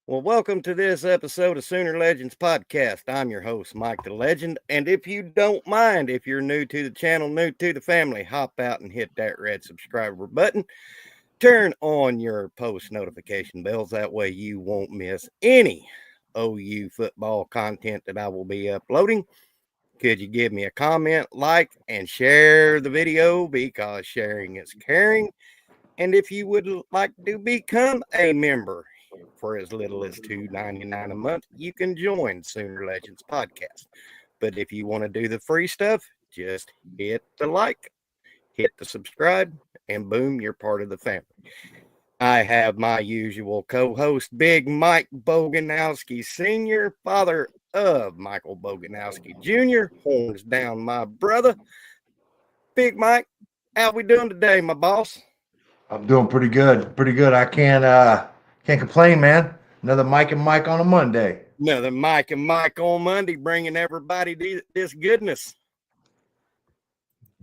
Well, welcome to this episode of Sooner Legends Podcast. I'm your host, Mike the Legend. And if you don't mind, if you're new to the channel, new to the family, hop out and hit that red subscriber button. Turn on your post notification bells. That way you won't miss any OU football content that I will be uploading. Could you give me a comment, like, and share the video because sharing is caring? And if you would like to become a member for as little as $2.99 a month, you can join Sooner Legends Podcast. But if you want to do the free stuff, just hit the like, hit the subscribe, and boom, you're part of the family. I have my usual co-host, Big Mike Boganowski Sr., father of Michael Boganowski Jr., horns down my brother. Big Mike, how we doing today, my boss? I'm doing pretty good. Pretty good. I can't complain, man. Another Mike and Mike on a Monday. Another Mike and Mike on Monday, bringing everybody this goodness.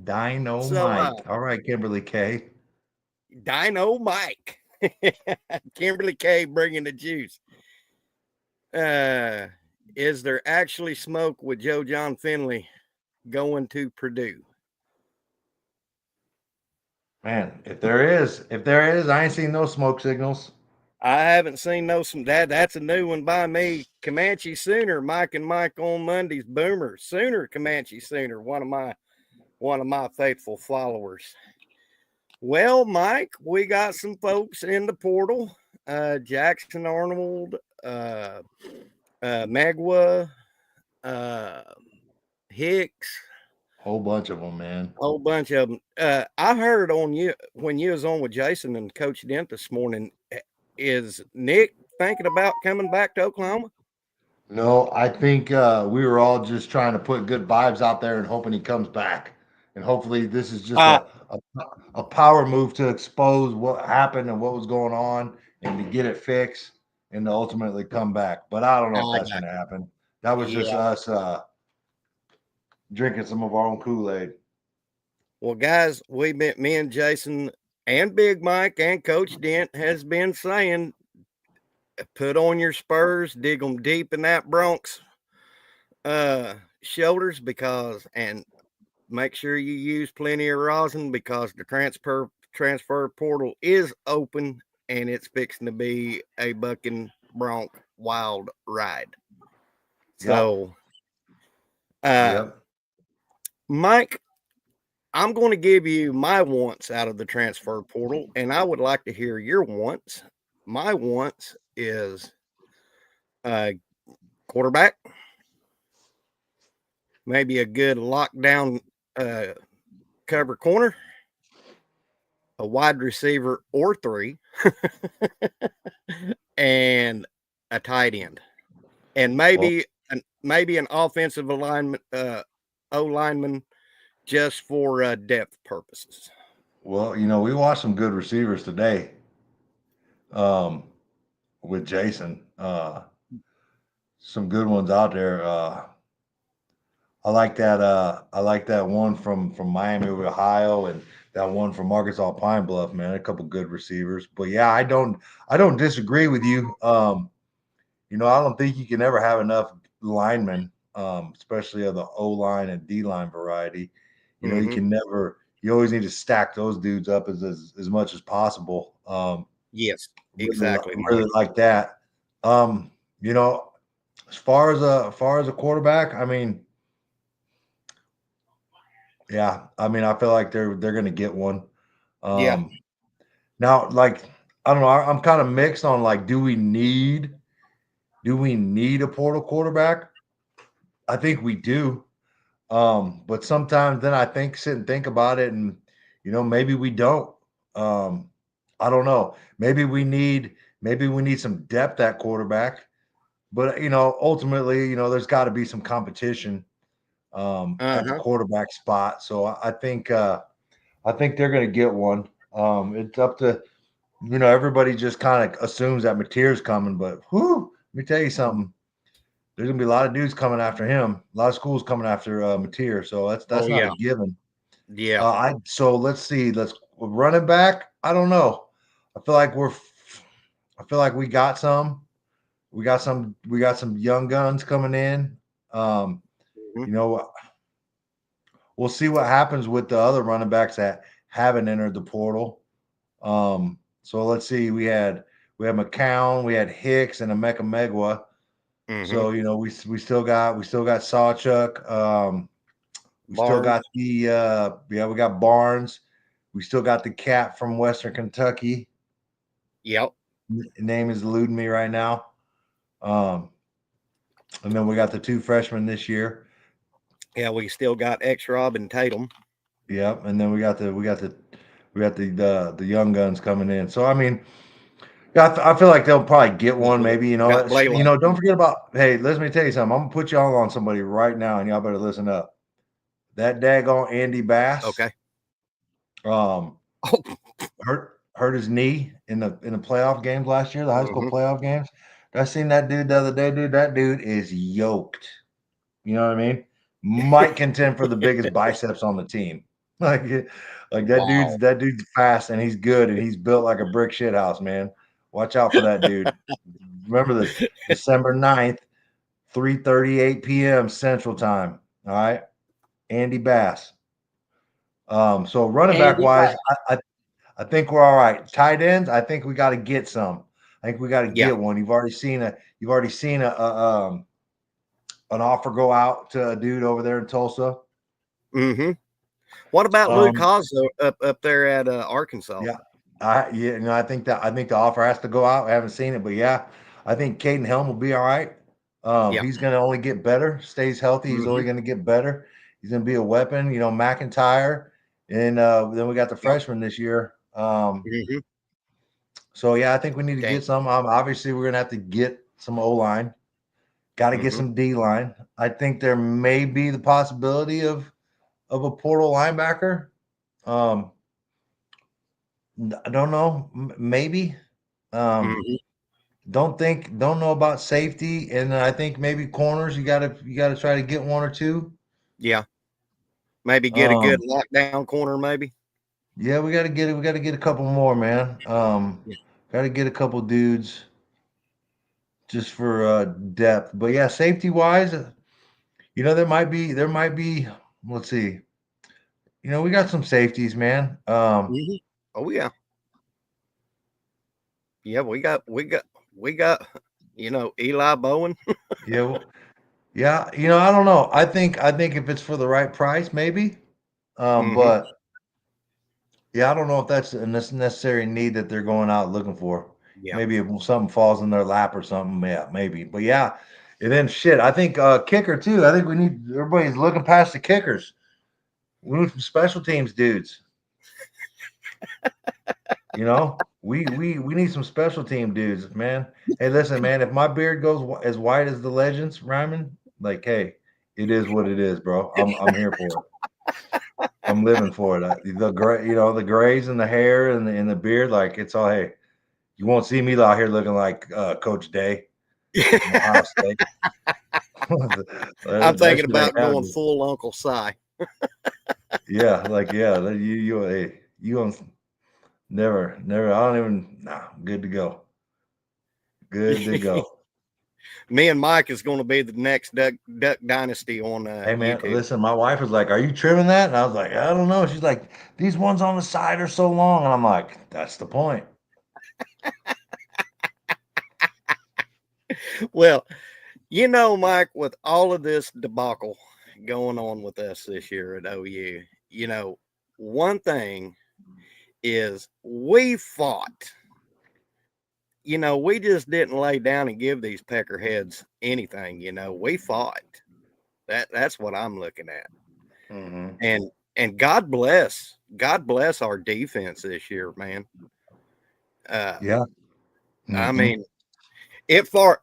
Dino So, Mike. All right, Kimberly K. Dino Mike, Kimberly K, bringing the juice. Is there actually smoke with Joe John Finley going to Purdue? Man, if there is, I ain't seen no smoke signals. I haven't seen no some that's a new one by me. Comanche Sooner, Mike and Mike on Mondays. Boomer Sooner, Comanche Sooner, one of my faithful followers. Well, Mike, we got some folks in the portal. Jackson Arnold, Magua, uh, Hicks, Whole bunch of them, man. whole bunch of them. I heard on you when you was on with Jason and Coach Dent this morning. Is Nick thinking about coming back to Oklahoma? No, I think we were all just trying to put good vibes out there and hoping he comes back. And hopefully this is just Uh, a power move to expose what happened and what was going on and to get it fixed and to ultimately come back. But I don't know if I that's got going to happen. That was just yeah. us drinking some of our own Kool-Aid. Well, guys, me and Jason and Big Mike and Coach Dent has been saying, put on your spurs, dig them deep in that Bronx shoulders and make sure you use plenty of rosin because the transfer portal is open and it's fixing to be a bucking bronc wild ride. Yep. So, uh, Yep. Mike, I'm going to give you my wants out of the transfer portal, and I would like to hear your wants. My wants is quarterback, maybe a good lockdown uh, cover corner, a wide receiver or three, and a tight end, and Well, maybe an offensive alignment O lineman just for depth purposes. we watched some good receivers today. Um, with Jason. Some good ones out there. I like that one from Miami, Ohio, and that one from Arkansas Pine Bluff, man. A couple good receivers. But yeah, I don't disagree with you. I don't think you can ever have enough linemen, especially of the O line and D line variety. You Mm-hmm. can never. You always need to stack those dudes up as much as possible. Yes, Really, exactly, Mike. really like that. Um, you know, as far as a quarterback, I mean, yeah, I mean, I feel like they're gonna get one. Yeah. Um, now, like, I don't know, I'm kind of mixed on like, do we need a portal quarterback? I think we do. But sometimes then sit and think about it, and maybe we don't. Um, I don't know. Maybe we need some depth at quarterback. But ultimately, there's got to be some competition at the Uh-huh. quarterback spot. So I think they're going to get one. It's up to everybody just kind of assumes that Mateer's coming, but whew, let me tell you something. There's going to be a lot of dudes coming after him. A lot of schools coming after Mateer. So that's Oh not yeah. a given. Yeah. So let's see. Let's running back. I don't know. I feel like we got some. we got some young guns coming in. Um, Mhm. you know, we'll see what happens with the other running backs that haven't entered the portal. So let's see. We had McCown, we had Hicks, and Emeka Megwa. Mhm. So we still got Sawchuk. We still Barnes. got the we got Barnes. We still got the cat from Western Kentucky. Yep. Name is eluding me right now. Um, and then we got the two freshmen this year. Yeah, we still got X Rob and Tatum. Yep, and then we got the young guns coming in. So I mean, yeah, I feel like they'll probably get one. Maybe Got Blaylock. don't forget about. Hey, let me tell you something. I'm gonna put y'all on somebody right now, and y'all better listen up. That daggone Andy Bass, Okay. um, Oh. hurt his knee in the playoff games last year, the high school Mhm. playoff games. I seen that dude the other day, dude. That dude is yoked. You know what I mean? Might contend for the biggest biceps on the team. Like, like Wow. that dude's fast and he's good and he's built like a brick shit house, man. Watch out for that dude. Remember this December 9th, 3:38 p.m. Central Time. All right. Andy Bass. So running back Andy wise, Bass. I think we're all right. Tight ends, I think we got to get some. I think we got to Yeah. get one. You've already seen an offer go out to a dude over there in Tulsa. Mhm. What about Luke Um, Haas up there at Arkansas? yeah, I think the offer has to go out. I haven't seen it, but yeah, I think Caden Helm will be all right. Yeah. He's going to only get better. Stays healthy, he's only Mhm. going to get better. He's going to be a weapon. McIntyre, and then we got the Yep. freshman this year. Mhm. So yeah, I think we need to Okay. get some. Obviously, we're going to have to get some O line. Got to get Mhm. some D line. I think there may be the possibility of a portal linebacker. Um, I don't know. Maybe. Um, Mhm. don't know about safety, and I think maybe corners. You gotta try to get one or two. Yeah. Maybe get a good Um, lockdown corner. Maybe. yeah, we gotta get it. We gotta get a couple more, man. Yeah. Gotta get a couple dudes just for depth. But yeah, safety wise, there might be. Let's see. We got some safeties, man. Mhm. Oh yeah. Yeah. We got. Eli Bowen. Yeah, yeah. I don't know. I think if it's for the right price, maybe. Mhm. But yeah, I don't know if that's a necessary need that they're going out looking for. Yeah. Maybe if something falls in their lap or something, yeah, maybe. But yeah, and then shit, I think kicker too. I think we need everybody's looking past the kickers. We need some special teams dudes. We need some special team dudes, man. Hey, listen, man. If my beard goes as white as the legends, Ryman, like, hey, it is what it is, bro. I'm here for it. I'm living for it. The gray, the grays and the hair and the beard, like it's all. Hey, you won't see me out here looking like Coach Day from Ohio State. I'm That thinking shit ain't about going happening. full Uncle Si. Yeah, like yeah, hey, you don't never. I don't even. Nah, good to go. Good to go. Me and Mike is going to be the next Duck Dynasty on Hey man, YouTube. listen, my wife was like, "Are you trimming that?" And I was like, "I don't know." She's like, "These ones on the side are so long," and I'm like, "That's the point." Well, Mike, with all of this debacle going on with us this year at OU, one thing is we fought. We just didn't lay down and give these peckerheads anything. We fought. That's what I'm looking at. Mm-hmm. And God bless our defense this year, man. Uh, Yeah. I Mm-hmm. mean, it far.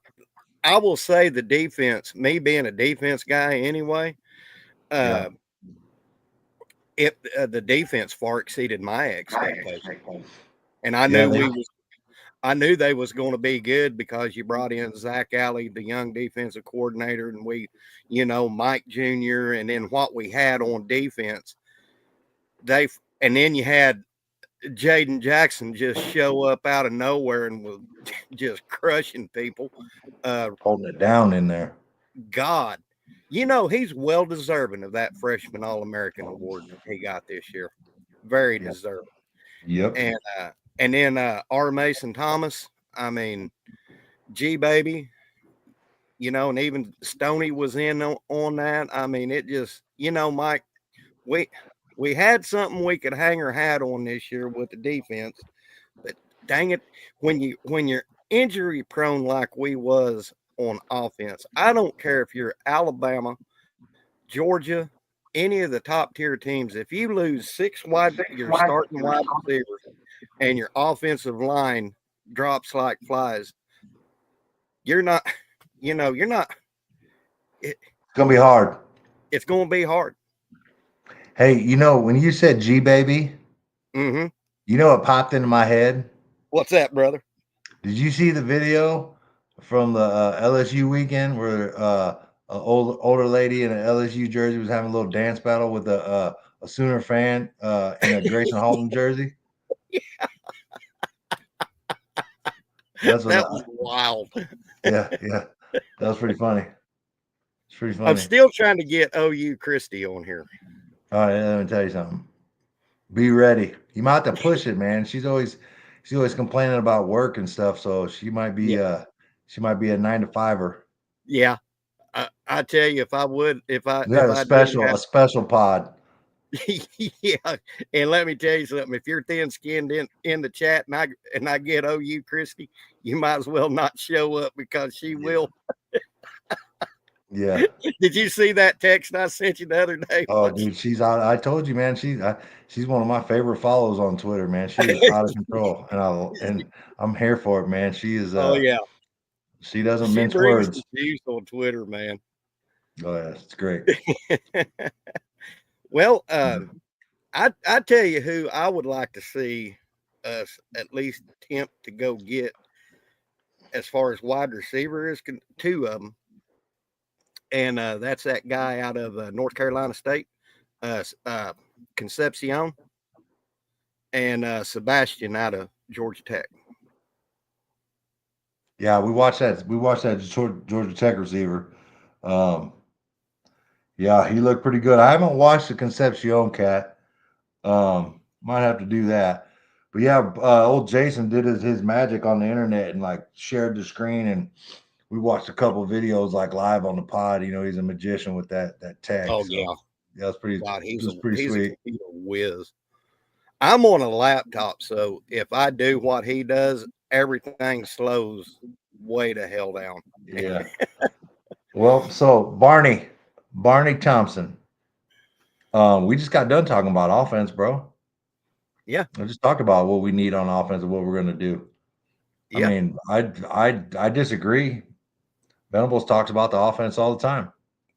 I will say the defense. Me being a defense guy anyway, Yeah. uh, the defense far exceeded my expectations, and I Yeah. knew I knew they was going to be good because you brought in Zach Alley, the young defensive coordinator, and Mike Jr. And then what we had on defense, and then you had Jaden Jackson just show up out of nowhere and was just crushing people. Holding it down in there. God, you know, he's well deserving of that freshman All-American award he got this year. Very Yeah. deserving. Yep. And then R. Mason Thomas, I mean, G baby, you know, and even Stoney was in on that. I mean, it just, you know, Mike, we had something we could hang our hat on this year with the defense, but dang it, when you're injury prone like we was on offense, I don't care if you're Alabama, Georgia, any of the top tier teams. If you lose your starting wide receivers, and your offensive line drops like flies, you're not, you know, you're not. It, It's gonna be hard. it's going to be hard. Hey, you know, when you said G baby, Mm-hmm. you know what popped into my head? What's that, brother? Did you see the video from the LSU weekend where an older lady in an LSU jersey was having a little dance battle with a Sooner fan in a Grayson Halton jersey? That's what That was wild. yeah, yeah. That was pretty funny. It's pretty I'm funny. still trying to get OU Christie on here. All right, let me tell you something. Be ready. You might have to push it, man. She's always complaining about work and stuff, so Yeah, she might be a 9 to 5er. yeah. I tell you, if I would, We if got I didn't have, a special pod. yeah. And let me tell you something. If you're thin skinned in the chat, and I get OU Christie, you might as well not show up because she will. Yeah. Did you see that text I sent you the other day? Oh, dude, she's out. I told you, man. She's one of my favorite follows on Twitter, man. She is out of control, and I'm here for it, man. She is. Oh yeah, She doesn't she mince brings the words. juice on Twitter, man. Oh yeah, it's great. Well, I tell you who I would like to see us at least attempt to go get as far as wide receiver is two of them, and that's that guy out of North Carolina State, Concepcion, and Sebastian out of Georgia Tech. Yeah, we watched that. We watched that Georgia Tech receiver. Um, yeah, he looked pretty good. I haven't watched the Concepcion cat. Might have to do that. But yeah, old Jason did his magic on the internet and like shared the screen, and we watched a couple videos like live on the pod. You know, he's a magician with that tech. Oh So yeah, yeah, God, it was pretty he's a sweet. computer whiz. I'm on a laptop, so if I do what he does, everything slows way to hell down. Yeah. Well, so Barney Thompson. We just got done talking about offense, bro. Yeah, I just talked about what we need on offense and what we're going to do. I yeah. mean, I disagree. Venables talks about the offense all the time.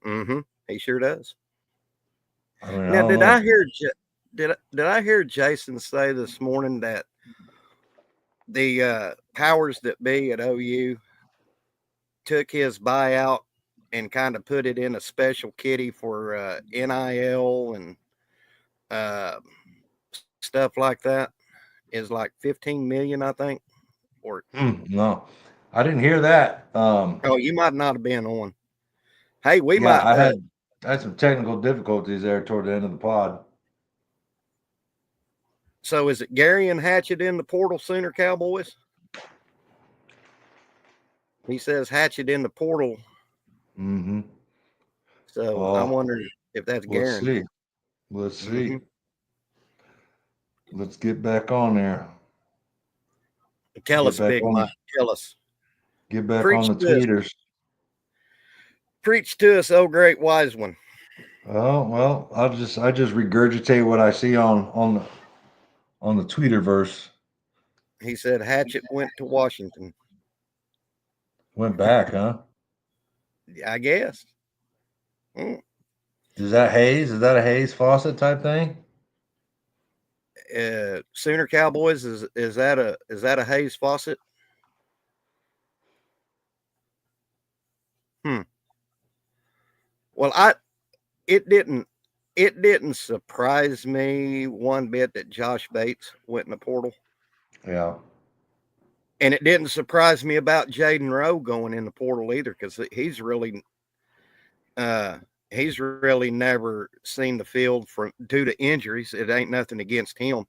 Mm-hmm. He sure does. I mean, I Now, don't know. did I hear Jason say this morning that the powers that be at OU took his buyout and kind of put it in a special kitty for NIL and uh, stuff like that? Is like 15 million, I think. Or No, I didn't hear that. oh, you might not have been on. Hey, we Yeah, might. I had some technical difficulties there toward the end of the pod. So is it Gary and Hatchet in the portal sooner, Cowboys? He says Hatchet in the portal. Mm-hmm. So I Oh, wonder if that's let's Garen. see. Let's Mm-hmm. see. Let's get back on there. Tell Get us, back Big on. Mike. Tell us. Get back on Preach the to us. tweeters. Preach to us, oh great wise one. Oh well, I just regurgitate what I see on the Tweeterverse. He said Hatchet went to Washington. Went back, huh? I guess. Mm. Is that Hayes? Is that a Hayes Fawcett type thing? Sooner Cowboys is that a Hayes Fawcett? Hmm. Well, it didn't it didn't surprise me one bit that Josh Bates went in the portal. Yeah. And it didn't surprise me about Jaden Rowe going in the portal either, because uh, he's really never seen the field from due to injuries. It ain't nothing against him,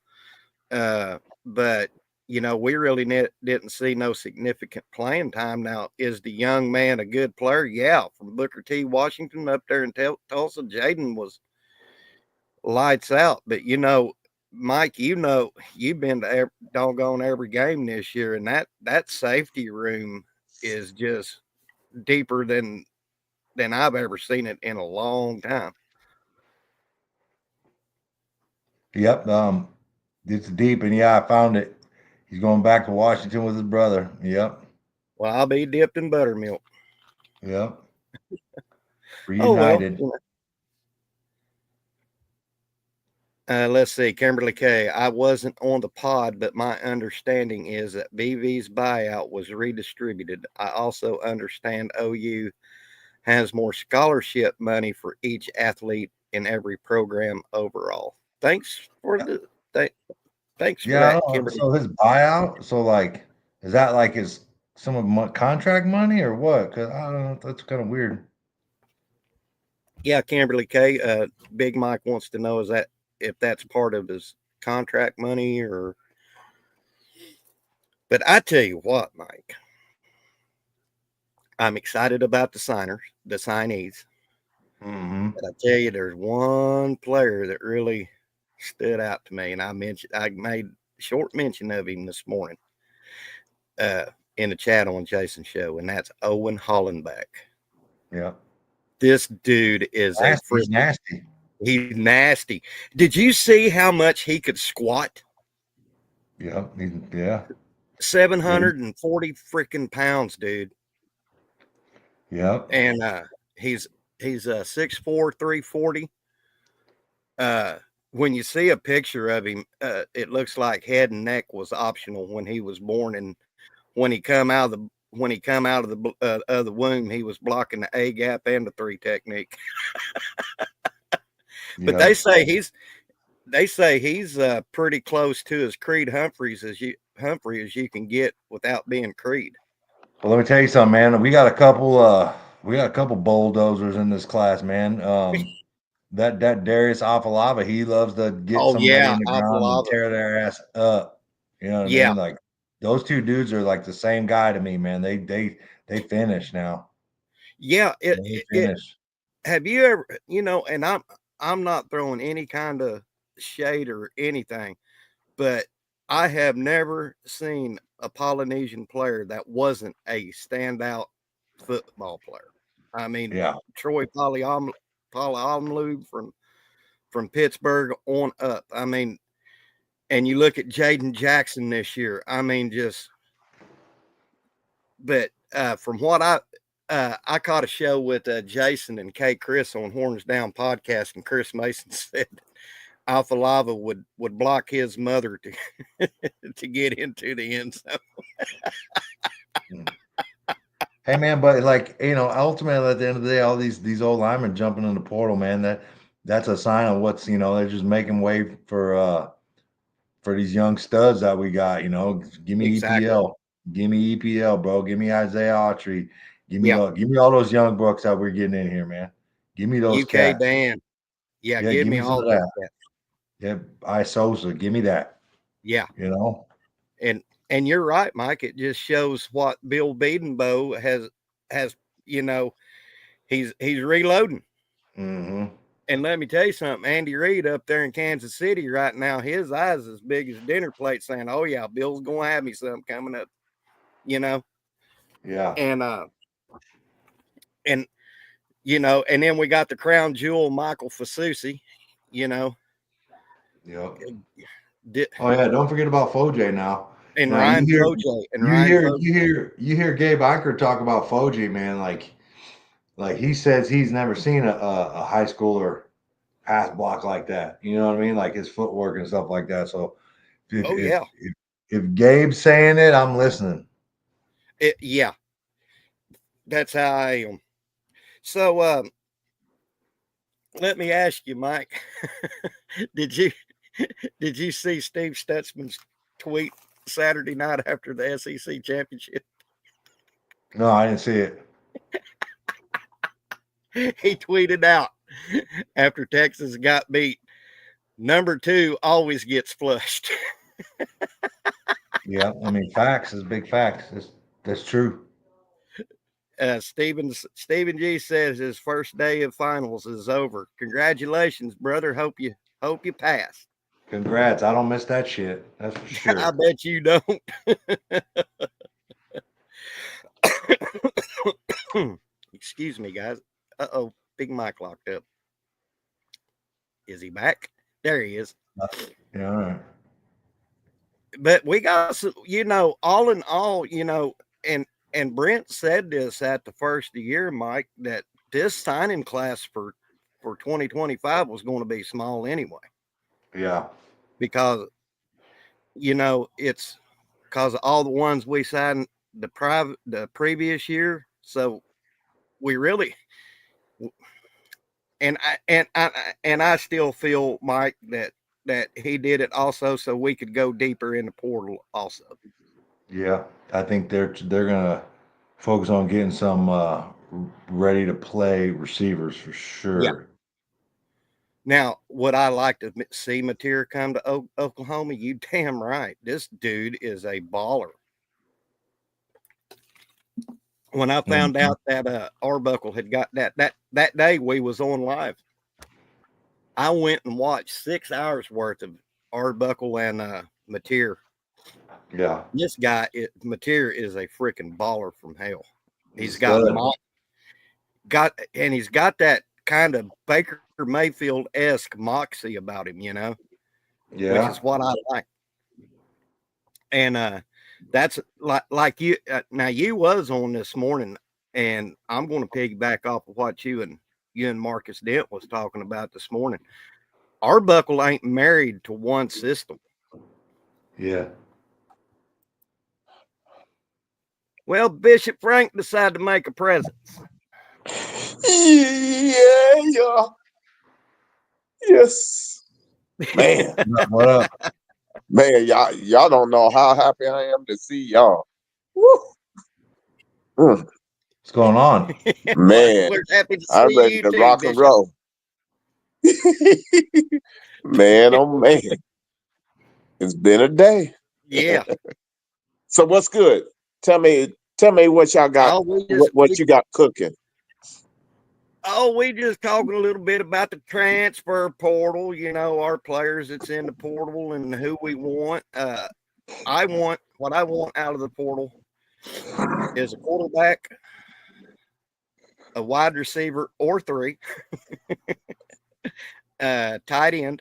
but we really didn't see no significant playing time. Now, is the young man a good player? Yeah, from Booker T. Washington up there in Tulsa, Jaden was lights out. But Mike, you've been to doggone every game this year, and that safety room is just deeper than I've ever seen it in a long time. Yep. It's deep, and yeah, I found it. He's going back to Washington with his brother. Yep. Well, I'll be dipped in buttermilk. Yep. Oh well. Reunited. Let's see, Kimberly K. I wasn't on the pod, but my understanding is that BV's buyout was redistributed. I also understand OU has more scholarship money for each athlete in every program overall. Thanks for the th- thanks for Yeah, I that, know. Kimberly. So his buyout. So like, is that like his some of contract money or what? Because I don't know. That's kind of weird. Yeah, Kimberly K. Big Mike wants to know if that's part of his contract money or. But I tell you what, Mike, I'm excited about the signees. Mm-hmm. But I tell you, there's one player that really stood out to me, and I made short mention of him this morning uh, in the chat on Jason's show, and that's Owen Hollenbeck. Yeah. This dude is a Nasty. He's freaking nasty. he's nasty. Did you see how much he could squat? Yeah. Yeah. 740 freaking pounds, dude. Yep. And he's 6'4", 340. Uh, when you see a picture of him, it looks like head and neck was optional when he was born, and when he come out of the womb, he was blocking the A gap and the three technique. But Yep. they say he's pretty close to as Humphrey as you can get without being Creed. Well, let me tell you something, man. We got a couple bulldozers in this class, man. That Darius Afalava, he loves to get Oh somebody yeah, in the ground and Alphalava. tear their ass up. You know what I Yeah, mean? Like those two dudes are like the same guy to me, man. They finish now. yeah. They finish. Have you ever, and I'm not throwing any kind of shade or anything, but I have never seen a Polynesian player that wasn't a standout football player. I mean, Yeah. Troy Polamalu from Pittsburgh on up. I mean, and you look at Jaden Jackson this year. I mean, but from what I caught a show with Jason and K Chris on Horns Down podcast, and Chris Mason said Alpha Lava would block his mother to to get into the end zone. Mm. Hey man, but like ultimately at the end of the day, all these old linemen jumping in the portal, man, that's a sign of what's they're just making way for these young studs that we got. Give me Exactly. EPL, give me EPL, bro. Give me Isaiah Autry, Yeah. give me all those young bucks that we're getting in here, man. Give me those UK cats. Dan. Yeah, Yeah, give give me me some all of those that. cats. Yeah, Sosa, give me that. Yeah. You know. And you're right, Mike. It just shows what Bill Bedenbow has you know, he's reloading. Mm-hmm. And let me tell you something, Andy Reid up there in Kansas City right now, his eyes as big as dinner plate saying, oh yeah, Bill's gonna have me something coming up, you know. Yeah. And and and then we got the crown jewel Michael Fasusi, you know, Yep. di- Oh yeah, don't forget about Foj now. and Now you Ryan hear Foje and you Ryan hear Foje. you hear you hear Gabe Eicher talk about Foj, man. Like he says he's never seen a high schooler pass block like that. You know what I mean? Like his footwork and stuff like that. So if Oh if yeah, if, if Gabe's saying it, I'm listening. yeah, that's how I am. So let me ask you, Mike, did you did you see Steve Stutzman's tweet? Saturday night after the SEC championship? No, I didn't see it. He tweeted out after Texas got beat, number 2 always gets flushed. Yeah, I mean, facts is big facts. That's true. Stephen G says his first day of finals is over. Congratulations, brother. Hope you pass. Congrats. I don't miss that shit. That's for I sure. bet you don't. Excuse me, guys. Uh-oh, Big Mike locked up. Is he back? There he is. Yeah, all right. But we got some, all in all, and Brent said this at the first of the year, Mike, that this signing class for 2025 was going to be small anyway. Yeah. Because it's because of all the ones we signed the previous year. So we really, and I still feel, Mike, that he did it also so we could go deeper in the portal also. Yeah. I think they're gonna focus on getting some ready to play receivers for Yeah. sure. Now, would I like to see Mateer come to Oklahoma? You damn right. This dude is a baller. When I found out that Arbuckle had got that day we was on live, I went and watched 6 hours worth of Arbuckle and Mateer. Yeah. This guy, Mateer, is a freaking baller from hell. He's got he's got that kind of Baker Mayfield-esque moxie about him, Yeah. which is what I like. And that's like you. Now you was on this morning, and I'm going to piggyback off of what you and Marcus Dent was talking about this morning. Arbuckle ain't married to one system. Yeah. Well, Bishop Frank decided to make a presence. Yeah. Yes. Man. What up? Man, y'all don't know how happy I am to see y'all. Woo. What's going on? Man, We're happy to I'm see ready you to too, rock and Bishop. roll. Man, oh man. It's been a day. Yeah. So what's good? Tell me what y'all got, what you got cooking. We just talking a little bit about the transfer portal, our players that's in the portal and who we want. What I want out of the portal is a quarterback, a wide receiver or 3, tight end,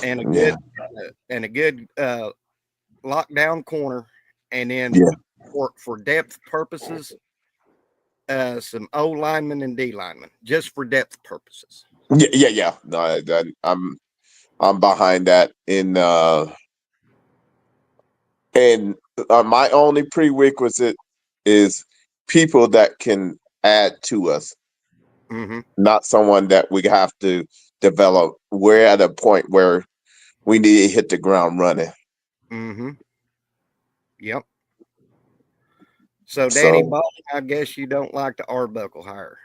and a good lockdown corner, and then for depth purposes, some O linemen and D linemen, just for depth purposes. Yeah. No, I'm behind that. And my only prerequisite is people that can add to us, not someone that we have to develop. We're at a point where we need to hit the ground running. Yep. So, Danny Ball, I guess you don't like the Arbuckle hire.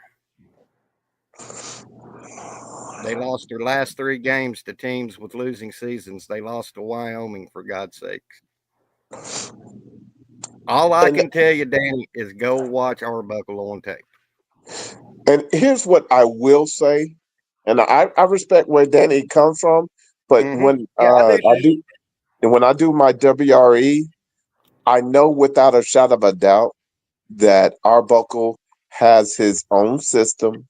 They lost their last 3 games to teams with losing seasons. They lost to Wyoming, for God's sakes. All I can tell you, Danny, is go watch Arbuckle on tape. And here's what I will say, and I respect where Danny comes from, but when I do my WRE, I know without a shadow of a doubt that Arbuckle has his own system.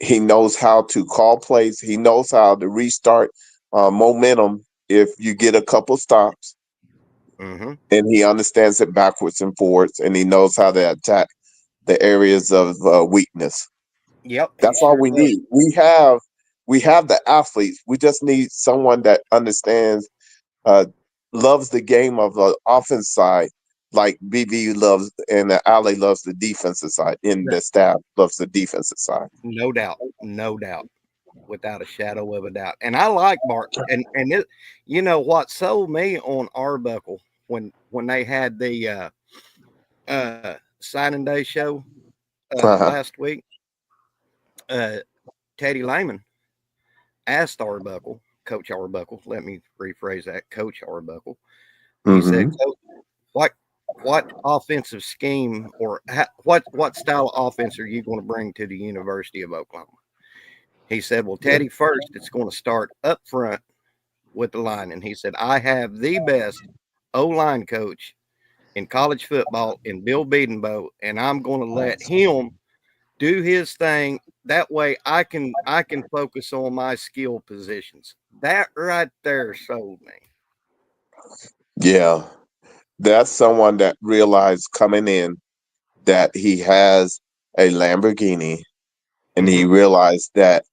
He knows how to call plays. He knows how to restart momentum if you get a couple stops. And he understands it backwards and forwards, and he knows how to attack the areas of weakness. Yep. That's all we need. We have the athletes. We just need someone that understands, loves the game of the offense side, like BB loves, and Ali loves the defensive side, and the staff loves the defensive side. No doubt. without a shadow of a doubt. And I like Bart. And it, you know what sold me on Arbuckle when they had the signing day show last week. Teddy Lehman asked Arbuckle, Coach Arbuckle. Let me rephrase that, Coach Arbuckle. He said, Coach, what offensive scheme or what style of offense are you going to bring to the University of Oklahoma? He said, well, Teddy, first, it's going to start up front with the line. And he said, I have the best O-line coach in college football in Bill Bedenbaugh, and I'm going to let him do his thing. That way I can focus on my skill positions. That right there sold me. Yeah. That's someone that realized coming in that he has a Lamborghini, and he realized that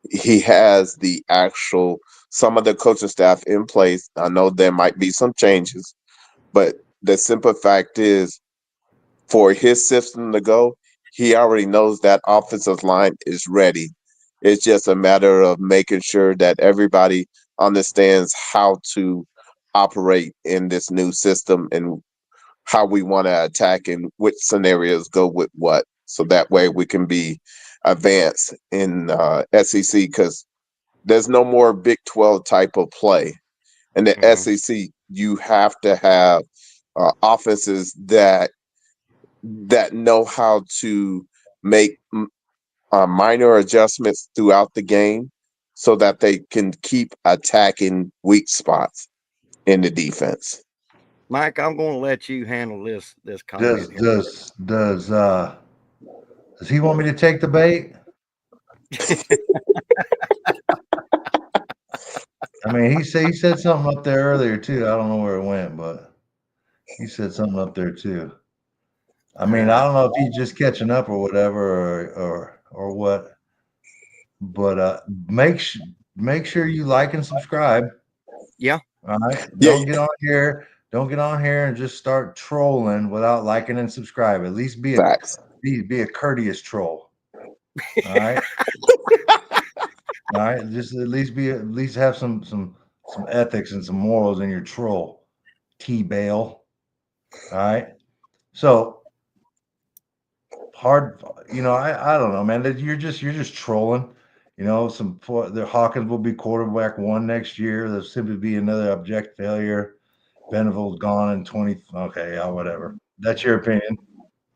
he has the actual some of the coaching staff in place. I know there might be some changes, but the simple fact is, for his system to go, he already knows that offensive line is ready. It's just a matter of making sure that everybody understands how to operate in this new system and how we want to attack and which scenarios go with what. So that way we can be advanced in SEC, because there's no more Big 12 type of play. In the SEC, you have to have offenses that know how to make minor adjustments throughout the game so that they can keep attacking weak spots in the defense. Mike, I'm going to let you handle this comment here. Does he want me to take the bait? I mean, he said something up there earlier too. I don't know where it went, but he said something up there too. I mean, I don't know if he's just catching up or whatever, or what. But make sure you like and subscribe. Yeah. All right. Don't get on here. Don't get on here and just start trolling without liking and subscribe. At least be a courteous troll. All right. All right. Just at least have some ethics and some morals in your troll. T-Bale. All right. So hard, I don't know, man. You're just trolling. The Hawkins will be quarterback one next year. There'll simply be another abject failure. Beneville's gone in 20. Okay, yeah, whatever. That's your opinion.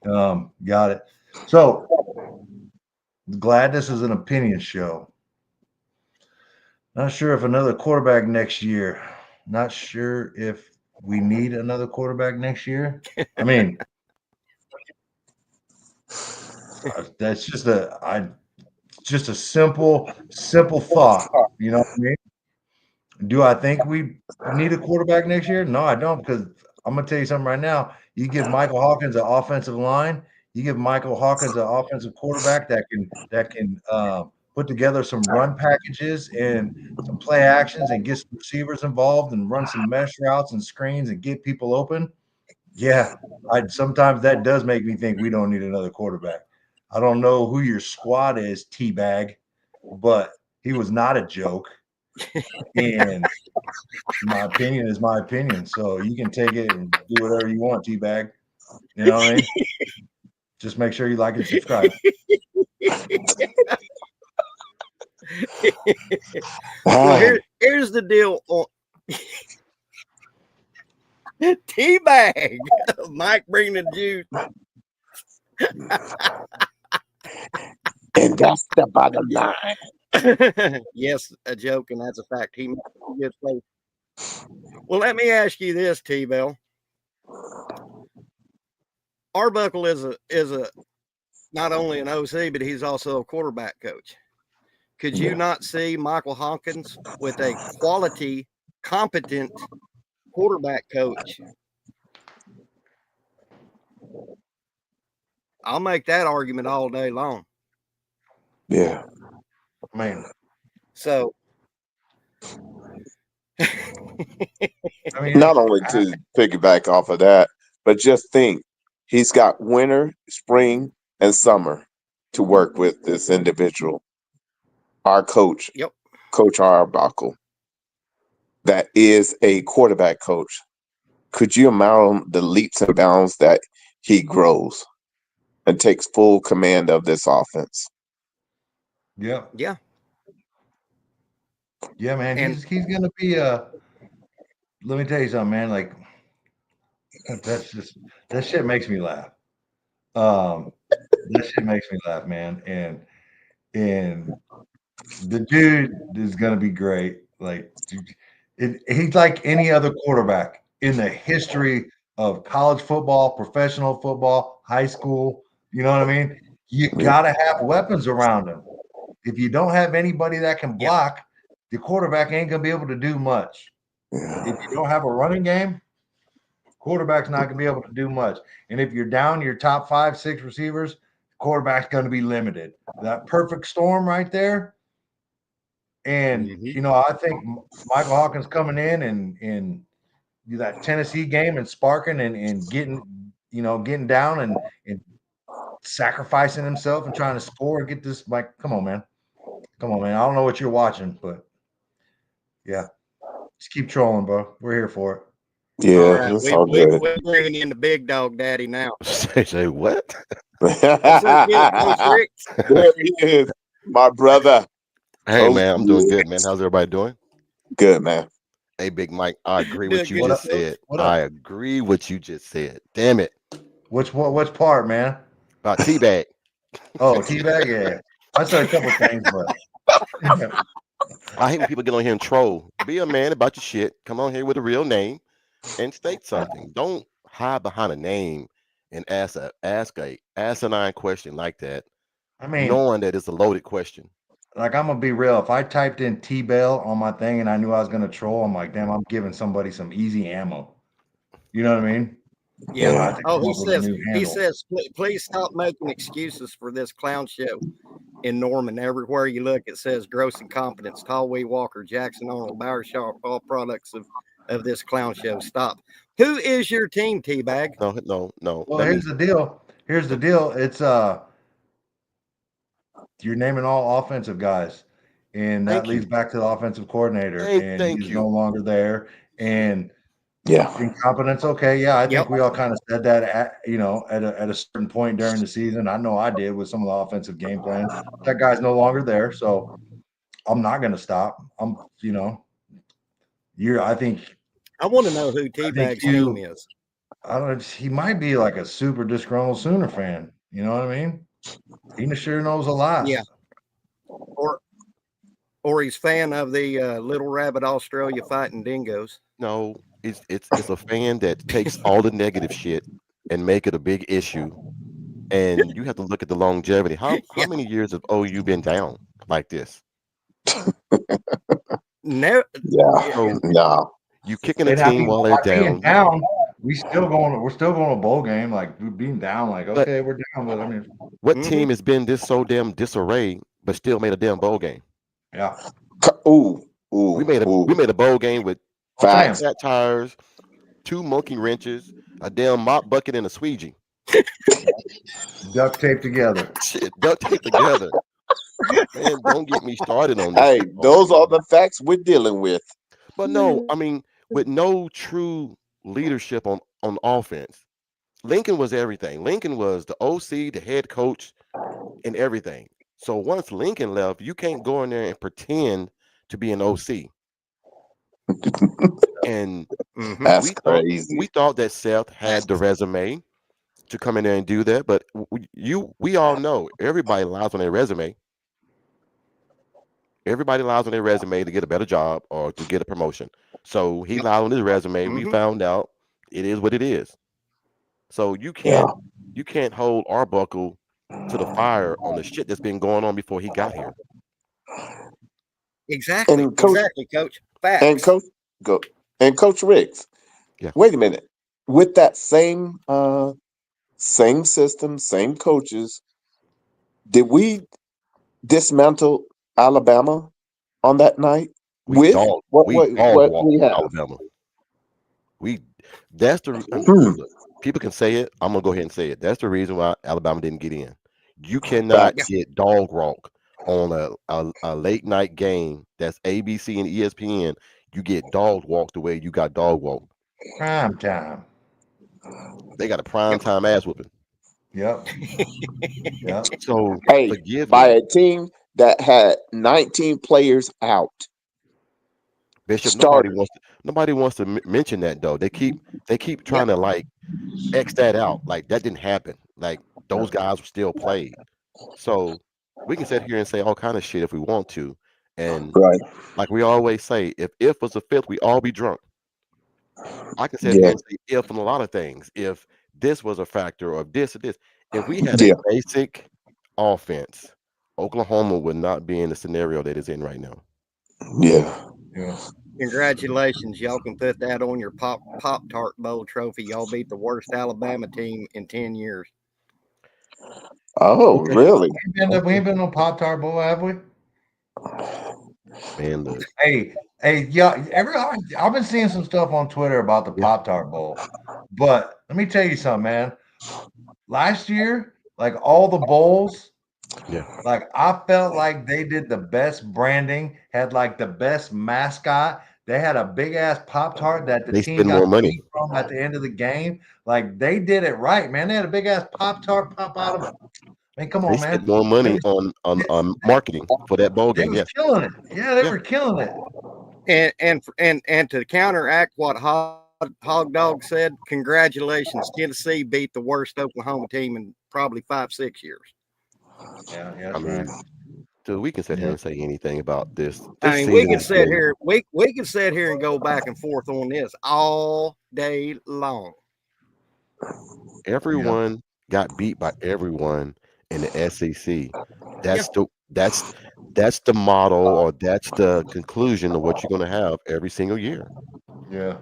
Got it. So glad this is an opinion show. Not sure if another quarterback next year. Not sure if we need another quarterback next year. I mean, that's just a simple thought. You know what I mean? Do I think we need a quarterback next year? No, I don't, because I'm gonna tell you something right now. You give Michael Hawkins an offensive line, you give Michael Hawkins an offensive quarterback that can put together some run packages and some play actions and get some receivers involved and run some mesh routes and screens and get people open. Yeah, sometimes that does make me think we don't need another quarterback. I don't know who your squad is, Teabag, but he was not a joke. And my opinion is my opinion. So you can take it and do whatever you want, Teabag. You know what I mean? Just make sure you like and subscribe. Well, here's the deal on Teabag. Mike, bring the juice. And that's the bottom line. Yes, a joke, and that's a fact. He gets played. Well, let me ask you this, T-Bell. Arbuckle is a not only an OC, but he's also a quarterback coach. Could you not see Michael Hawkins with a quality, competent quarterback coach? I'll make that argument all day long. Yeah. Man. So I mean, not only to piggyback off of that, but just think, he's got winter, spring, and summer to work with this individual. our coach, Yep. Coach Arbuckle, that is a quarterback coach, could you imagine the leaps and bounds that he grows and takes full command of this offense? Yeah. Yeah. Yeah, man. And He's gonna be let me tell you something, man. Like that shit makes me laugh. That shit makes me laugh, man. And the dude is gonna be great. Like he's like any other quarterback in the history of college football, professional football, high school. You know what I mean? You gotta have weapons around him. If you don't have anybody that can yeah. block, the quarterback ain't gonna be able to do much. If you don't have a running game, quarterback's not gonna be able to do much. And if you're down your top 5, 6 receivers, quarterback's gonna be limited. That perfect storm right there. And Mhm. you know, I think Michael Hawkins coming in that Tennessee game and sparking and getting down and sacrificing himself and trying to score and get this. Like, come on, man. I don't know what you're watching, but yeah, just keep trolling, bro. We're here for it. All Yeah, right. it's all good. We're bringing in the big dog daddy now. Say what? What's up, Coach Rick? There he is, my brother. Hey Coach man, I'm doing good, man. Riggs. How's everybody doing? Good, man. Hey, Big Mike, I agree with Doing you What good, up? just Coach. said. What I up? agree what you just said. Damn it. Which part, man? About teabag. Oh, teabag. Yeah, I said a couple things, but I hate when people get on here and troll. Be a man about your shit. Come on here with a real name and state something. Don't hide behind a name and ask a asinine question like that, I mean, knowing that it's a loaded question. like I'm gonna be real. If I typed in T-Bell on my thing and I knew I was gonna troll, I'm like, damn, I'm giving somebody some easy ammo. You know what I mean? Yeah. I Yeah. have to Oh, come up with a new he handle. says, please stop making excuses for this clown show in Norman. Everywhere you look, it says gross incompetence, Tall Wee Walker, Jackson Arnold, Bauer Sharp, all products of this clown show. Stop. Who is your team, Teabag? No. Well, Let me. here's the deal. It's you're naming all offensive guys, and that Thank leads you. back to the offensive coordinator, and Thank he's no you. longer there. And Yeah. incompetence, okay, yeah, I Yep. think we all kind of said that at a certain point during the season. I know I did with some of the offensive game plan. That guy's no longer there, so I'm not going to stop. You're. I want to know who I think Teabag's team you. is. I don't. He might be like a super disgruntled Sooner fan. You know what I mean? He sure knows a lot. Yeah. Or he's fan of the Little Rabbit Australia fighting dingoes. No, it's a fan that takes all the negative shit and make it a big issue. And you have to look at the longevity. How Yeah. many years have OU been down like this? No. Yeah. Yeah. So No. you kicking a And I team mean, while they're by being down. down, we're still going to a bowl game. Like we're being down, like But okay, we're down, but I mean, what Mm-hmm. team has been this so damn disarray but still made a damn bowl game? yeah. Ooh. We Ooh. made a Ooh. we made a bowl game with I'm five saying Facts. flat tires, 2 monkey wrenches, a damn mop bucket, and a squeegee. duct tape together. Shit, duct tape together. Man, don't get me started on this Hey, shit, those are man. the facts we're dealing with. But no, I mean, with no true leadership on offense, Lincoln was everything. Lincoln was the OC, the head coach, and everything. So once Lincoln left, you can't go in there and pretend to be an OC. And Mm-hmm. That's we thought crazy. we thought that Seth had the resume to come in there and do that, but we all know everybody lies on their resume. Everybody lies on their resume to get a better job or to get a promotion. So he Yep. lied on his resume. We Mm-hmm. found out it is what it is. So Yeah. you can't hold Arbuckle to the fire on the shit that's been going on before he got here. Exactly. And coach Exactly, Coach. and Facts. coach go and Coach Riggs. Yeah. Wait a minute. With that same system, same coaches, did we dismantle Alabama on that night with We dog what walked we have? Alabama. We that's the Hmm. look, people can say it. I'm gonna go ahead and say it. That's the reason why Alabama didn't get in. You cannot Yeah. Facts. get dog on a late night game that's ABC and ESPN, you get dog walked the way you got dog walked. Prime time. They got a prime time ass whooping. Yep. Yep. So Hey, forgive by me, a team that had 19 players out, Bishop. starters. Nobody wants to mention that though. They keep trying to like X that out. Like that didn't happen. Like those Yep. guys were still played. So we can sit here and say all kind of shit if we want to. And Right. like we always say, if was a fifth, we all be drunk. I can sit here Yeah. and say if on a lot of things. If this was a factor, or if this or this. If we had a Yeah. basic offense, Oklahoma would not be in the scenario that it's in right now. Yeah. Yeah. Congratulations. Y'all can put that on your Pop-Tart Bowl trophy. Y'all beat the worst Alabama team in 10 years. Oh, Okay, really? We ain't been on Pop-Tart Bowl, have we? man, look, Hey, yeah. I've been seeing some stuff on Twitter about the yeah, Pop-Tart Bowl, but let me tell you something, man. Last year, like all the bowls, yeah. like I felt like they did the best branding, had like the best mascot. They had a big ass Pop Tart that the They team spend got more to money. eat from at the end of the game. Like they did it right, man. They had a big ass Pop Tart pop out of. I mean, come They on, spent man. more They money was, on marketing for that bowl they game. was Yes, killing it. Yeah, they yeah. were killing it. And to counteract what Hog Dog said, congratulations. Tennessee beat the worst Oklahoma team in probably 5-6 years. Yeah, I that's right. mean, dude, we can sit here Yeah, and say anything about this. I This mean, we season can has sit been here, we can sit here and go back and forth on this all day long. yeah, everyone got beat by everyone in the SEC. Yeah. That's the model, or that's the conclusion of what you're going to have every single year. yeah.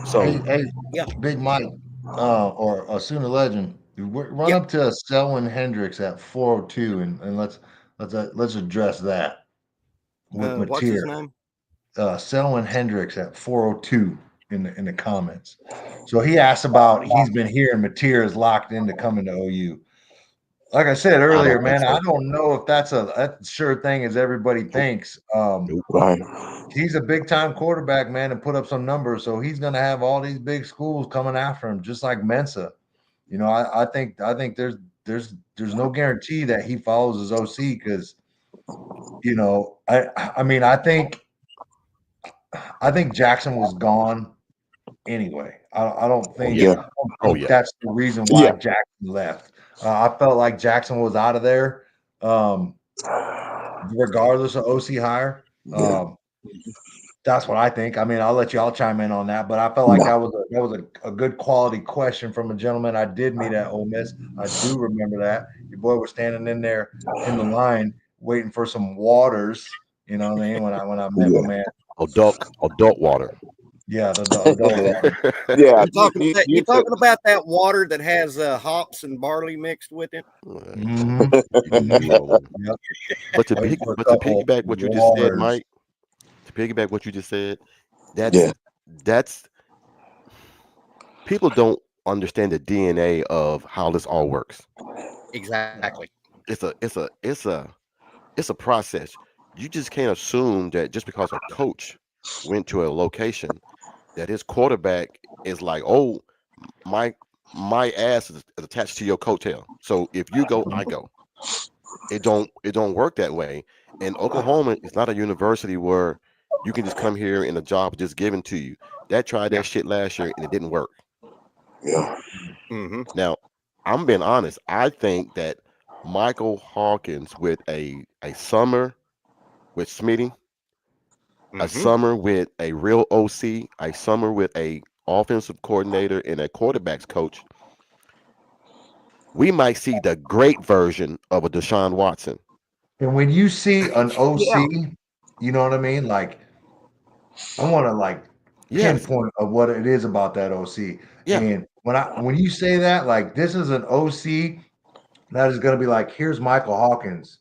So Hey, Yeah. Big Mike, or Sooner Legend, run Yep. up to Selwyn Hendricks at 402, and let's address that with What's his Mateer. name? Selwyn Hendricks at 402 in the comments. So he asked about he's been hearing Mateer is locked into coming to OU. Like I said I earlier, don't think man, I so. don't know if that's a sure thing as everybody Nope, thinks. nope. Right. He's a big time quarterback, man, and put up some numbers. So he's going to have all these big schools coming after him, just like Mensa. You know, I think there's no guarantee that he follows his OC because I mean I think Jackson was gone anyway. I don't Oh think yeah, Yeah. I don't oh think yeah. that's the reason why Yeah. Jackson left. I felt like Jackson was out of there, regardless of OC hire. Yeah. That's what I think. I mean, I'll let y'all chime in on that, but I felt like No. that was a good quality question from a gentleman I did meet at Ole Miss. I do remember that. Your boy was standing in there in the line waiting for some waters. You know what I mean? When I met my Yeah. man. Adult water. Yeah, the adult water. Yeah. You You could. talking about that water that has hops and barley mixed with it? Mm-hmm. You know, Yep. but to Waiting for a but to couple piggyback what you just said, waters. Mike. To piggyback what you just said, Yeah. that's people don't understand the DNA of how this all works. Exactly. It's a process. You just can't assume that just because a coach went to a location that his quarterback is like, oh, my my ass is attached to your coattail. So if you go, I go. It don't work that way. And Oklahoma is not a university where you can just come here and a job is just given to you. That tried Yeah. that shit last year and it didn't work. Yeah. Mm-hmm. Now, I'm being honest. I think that Michael Hawkins with a summer with Smitty, a Mm-hmm. summer with a real OC, a summer with a offensive coordinator and a quarterbacks coach, we might see the great version of a Deshaun Watson. And when you see an Yeah. OC, you know what I mean? Like, I want to like Yes, pinpoint of what it is about that OC. yeah, And when you say that, like this is an OC that is going to be like, here's Michael Hawkins.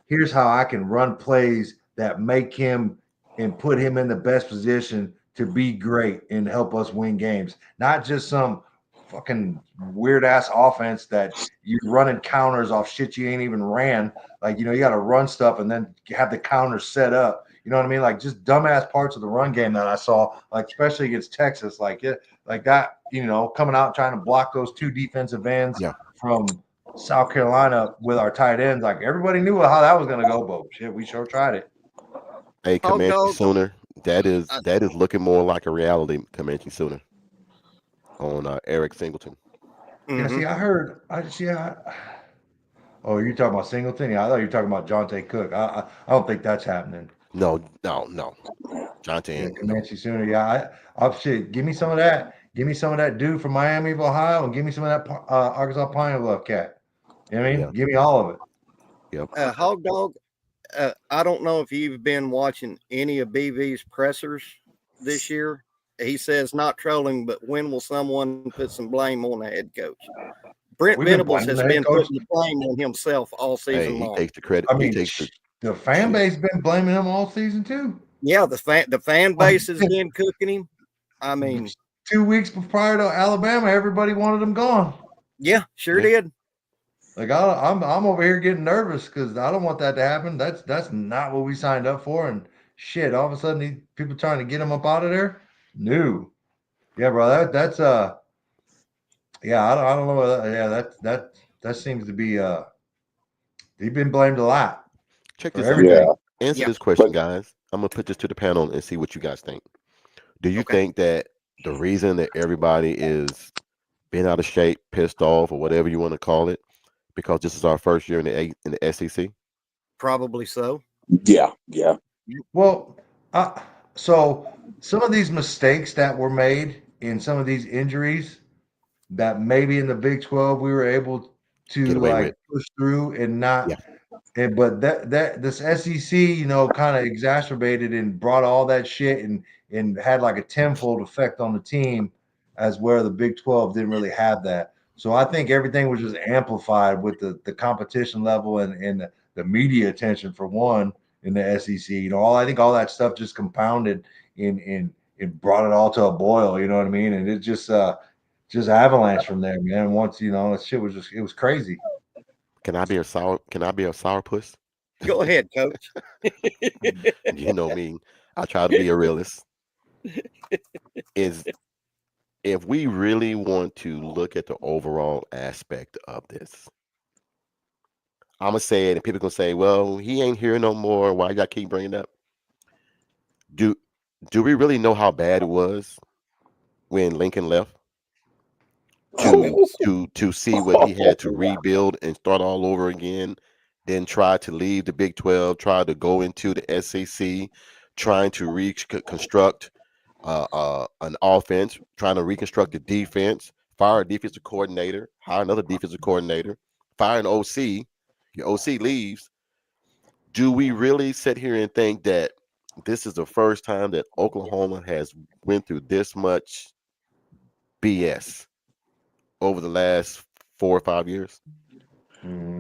Here's how I can run plays that make him and put him in the best position to be great and help us win games. Not just some fucking weird ass offense that you're running counters off shit you ain't even ran. Like, you know, you got to run stuff and then have the counters set up. You know what I mean? Like just dumbass parts of the run game that I saw, like especially against Texas, like that, you know, coming out trying to block those two defensive ends from South Carolina with our tight ends. Like everybody knew how that was going to go, but shit, we sure tried it. Hey, Comanche Sooner, that is looking more like a reality. Comanche Sooner on Eric Singleton. Yeah, see, oh, you're talking about Singleton? Yeah, I thought you were talking about Jonte Cook. I don't think that's happening. No. Jonte. Yeah, Comanche Sooner. Yeah, I'll shit. Give me some of that. Give me some of that dude from Miami of Ohio, and give me some of that Arkansas Pine Bluff cat. You know what I mean? Yeah. Give me all of it. Yep. Hog Dog, I don't know if you've been watching any of BV's pressers this year. He says not trolling, but when will someone put some blame on the head coach? Brent Venables has been putting the blame on himself all season long. He takes the credit. I mean, the fan base has been blaming him all season too. Yeah, the fan base has been cooking him. I mean, 2 weeks prior to Alabama, everybody wanted him gone. Yeah, sure did. Like I'm over here getting nervous because I don't want that to happen. That's not what we signed up for. And shit, all of a sudden these people trying to get him up out of there. No, yeah, bro. That's yeah. I don't know. Yeah, that seems to be he's been blamed a lot. Check this out. Yeah. Answer this question, guys. I'm gonna put this to the panel and see what you guys think. Do you think that the reason that everybody is being out of shape, pissed off, or whatever you want to call it, because this is our first year in the SEC? Probably so. Yeah. Well, so some of these mistakes that were made in some of these injuries that maybe in the Big 12 we were able to push through and not. Yeah. But that this SEC, you know, kind of exacerbated and brought all that shit and had like a tenfold effect on the team, as where the Big 12 didn't really have that. So I think everything was just amplified with the competition level and the media attention for one in the SEC. You know, I think all that stuff just compounded in brought it all to a boil. You know what I mean? And it just avalanche from there, man. Once you know, shit was it was crazy. Can I be a sourpuss? Go ahead, coach. You know me. I try to be a realist. If we really want to look at the overall aspect of this, I'm gonna say it, and people gonna say, "Well, he ain't here no more. Why y'all keep bringing it up?" Do we really know how bad it was when Lincoln left? To see what he had to rebuild and start all over again, then try to leave the Big 12, try to go into the SEC, trying to reconstruct an offense, trying to reconstruct the defense, fire a defensive coordinator, hire another defensive coordinator, fire an OC, your OC leaves. Do we really sit here and think that this is the first time that Oklahoma has went through this much BS over the last 4 or 5 years?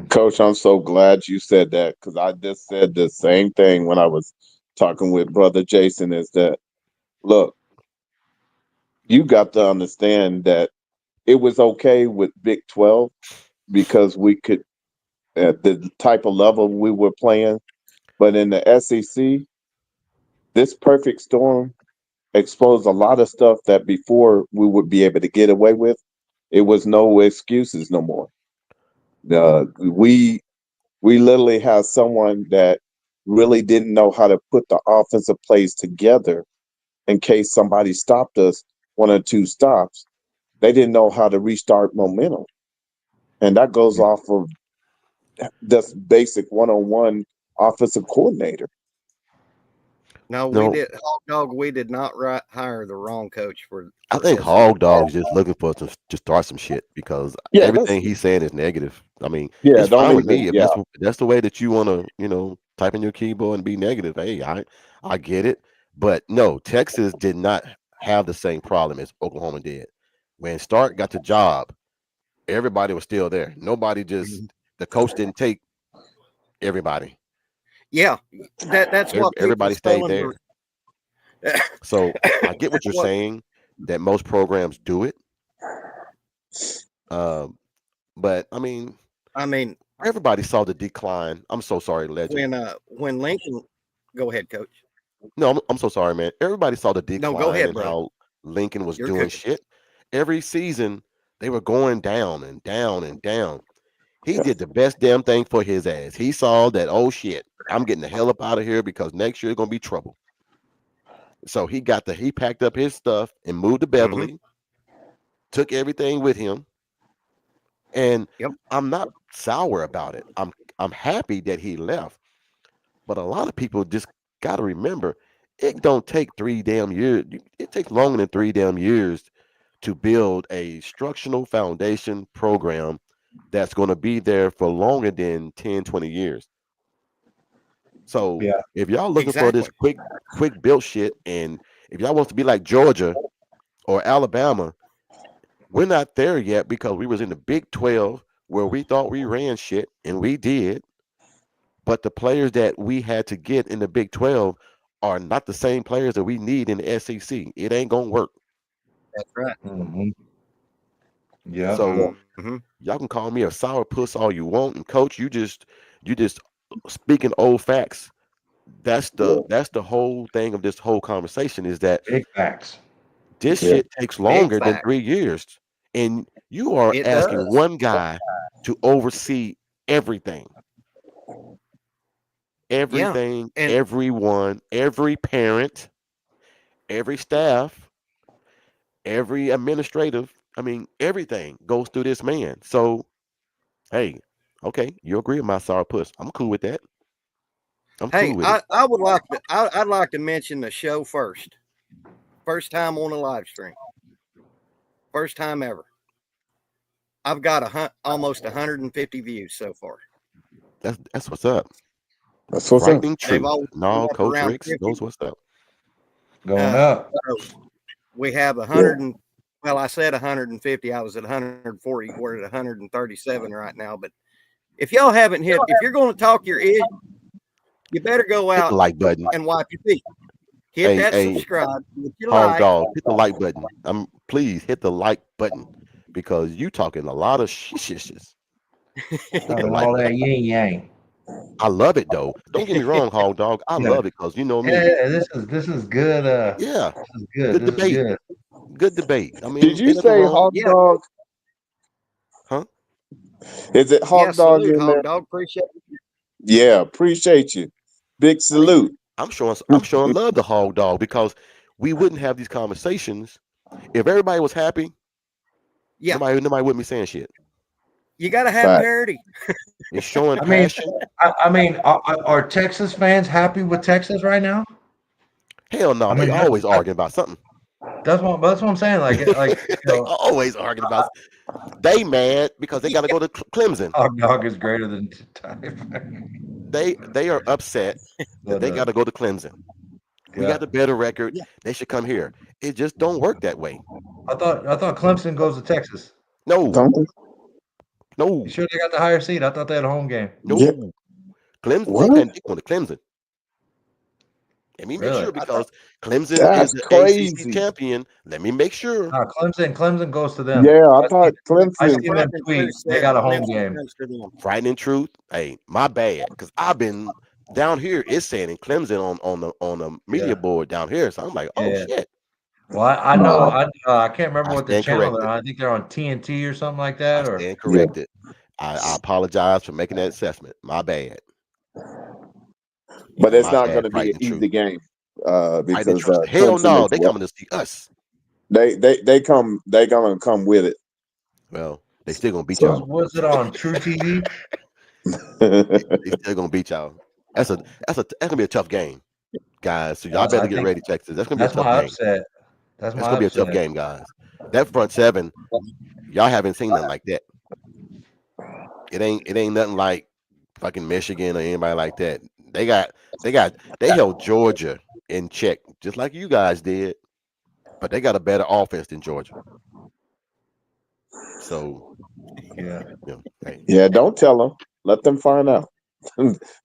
Coach, I'm so glad you said that, because I just said the same thing when I was talking with Brother Jason, is that, look, you got to understand that it was okay with Big 12 because we could, at the type of level we were playing. But in the SEC, this perfect storm exposed a lot of stuff that before we would be able to get away with. It was no excuses no more. We literally have someone that really didn't know how to put the offensive plays together in case somebody stopped us 1 or 2 stops. They didn't know how to restart momentum. And that goes off of this basic one-on-one offensive coordinator. No, we did. Hog Dog, we did not hire the wrong coach for I think Hog Dog is just looking for to start some shit, because everything he's saying is negative. I mean, it's fine with me if that's the way that you want to, you know, type in your keyboard and be negative. Hey, I get it, but no, Texas did not have the same problem as Oklahoma did. When Stark got the job, everybody was still there. Nobody just the coach didn't take everybody. Yeah, that's what everybody stayed there. So I get what you're saying, that most programs do it, But I mean, mean, everybody saw the decline. I'm so sorry, Legend. when Lincoln, go ahead, Coach. No, I'm so sorry, man. Everybody saw the No, go decline ahead, and brother. how Lincoln was You're doing good. shit. Every season, they were going down and down and down. He did the best damn thing for his ass. He saw that, oh shit, I'm getting the hell up out of here because next year it's gonna be trouble. So he packed up his stuff and moved to Beverly, took everything with him, and Yep. I'm not sour about it. I'm happy that he left. But a lot of people just got to remember, it don't take 3 damn years. It takes longer than 3 damn years to build a structural foundation program that's going to be there for longer than 10, 20 years. So Yeah. if y'all looking for this Exactly. quick built shit, and if y'all want to be like Georgia or Alabama, we're not there yet because we was in the Big 12 where we thought we ran shit, and we did. But the players that we had to get in the Big 12 are not the same players that we need in the SEC. It ain't gonna work. That's right. Mm-hmm. Yeah. So Mm-hmm. y'all can call me a sour puss all you want, and coach, you just speaking old facts. That's the whole thing of this whole conversation is that Big facts. this Yeah. shit takes Big longer than fact. 3 years, and you are It asking does. one guy to oversee everything. Yeah. Everything, And everyone, every parent, every staff, every administrative. I mean, everything goes through this man. So, hey, okay, you agree with my sour puss. I'm cool with that. I'm hey, cool with it. I would like to. I'd like to mention the show first. First time on a live stream. First time ever. I've got almost 150 views so far. That's what's up. That's what's up. Frightening They've truth. always been No, up Coach around Ricks 50. knows what's up. Going up. So we have 100 and well, I said 150. I was at 140. We're at 137 right now. But if y'all haven't if you're going to talk your ish, you better go Hit the out like button. and wipe your feet. Hit Hey, that hey, subscribe. Hit your Hog like. Dog, hit the like button. Please hit the like button because you talking a lot of shishes. Hit the Talking like all that button. yin yang. I love it though. Don't get me wrong, Hog Dog. I Yeah. love it because you know Yeah, me. yeah, this is good. Yeah, This is good. good This is debate. good. Good debate. I Did mean, you ain't nothing say wrong. hot Yeah. dog? Huh? Is it Yeah. hot dog Salute, in there? Hog Dog. Appreciate it. Yeah, appreciate you. Big Hey, salute. I'm showing love to Hog Dog because we wouldn't have these conversations if everybody was happy. Yeah. Nobody wouldn't be saying shit. You got to have Fact. parity. It's showing I mean, passion. are Texas fans happy with Texas right now? Hell no, I they mean, always arguing about something. that's what I'm saying. Like They always arguing about. They mad because they got to go to Clemson. hot dog is greater than time. They are upset that But they got to go to Clemson. We yeah, got the better record. Yeah. They should come here. It just don't work that way. I thought Clemson goes to Texas. No, Don't they? no, You sure they got the higher seed? I thought they had a home game. Yeah. no. Clemson, What? they going to Clemson. Let me make Really? sure because Clemson is That's the ACC crazy. champion. Let me make sure. No, Clemson goes to them. Yeah, I I thought seen, I Clemson. seen them Frightening tweet. Truth They said got a home Clemson game. comes to them. Frightening truth. Hey, my bad. Because I've been down here. It's saying in Clemson on the media Yeah, board down here. So I'm like, oh yeah. shit. Well, I know. Nah. I can't remember I what the stand channel they're corrected. on. I think they're on TNT or something like I that. Or stand Yeah. corrected. I apologize for making that assessment. My bad. But it's My not going bad. to be an Frightening truth. easy game Frightening because truth. Hell Clemson no. is They what coming to see us. they come. They're going to come with it. Well, they still gonna beat was y'all. was it on True TV? They still gonna beat y'all. That's gonna be a tough game, guys. So y'all better I get think ready, Texas. That's gonna be a that's tough my game. upset. That's That's my gonna be a tough upset. game, guys. That front seven, y'all haven't seen nothing like that. It ain't nothing like fucking Michigan or anybody like that. They held Georgia in check just like you guys did, but they got a better offense than Georgia. So Yeah. hey, Yeah, don't tell them. Let them find out.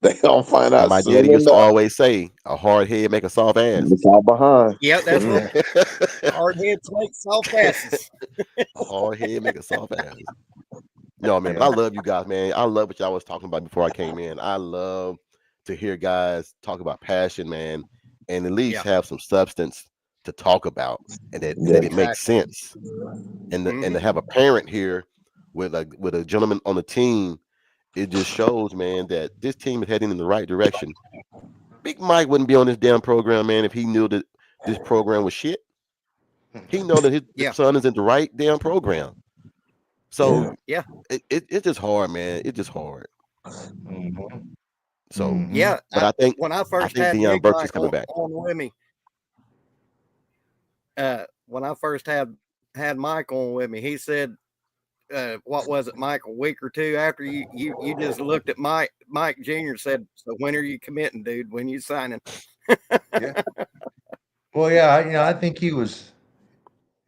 They don't find out. My soon daddy used to enough. always say, "A hard head make a soft ass." It's all behind. Yeah, that's what hard heads make soft asses. A hard head make a soft ass. No, man, but I love you guys, man. I love what y'all was talking about before I came in. I love to hear guys talk about passion, man, and at least have some substance to talk about, and that it makes sense. And and to have a parent here with a gentleman on the team, it just shows, man, that this team is heading in the right direction. Big Mike wouldn't be on this damn program, man, if he knew that this program was shit. He know that his son is in the right damn program. So it's just hard, man. It's just hard. So but I think when I first had Deion Big Burks Mike is coming back. on with me, when I first had Mike on with me, he said, what was it, Mike, a week or two after you just looked at Mike Jr. and said, "So when are you committing, dude? When you signing?" Well, yeah, I think he was.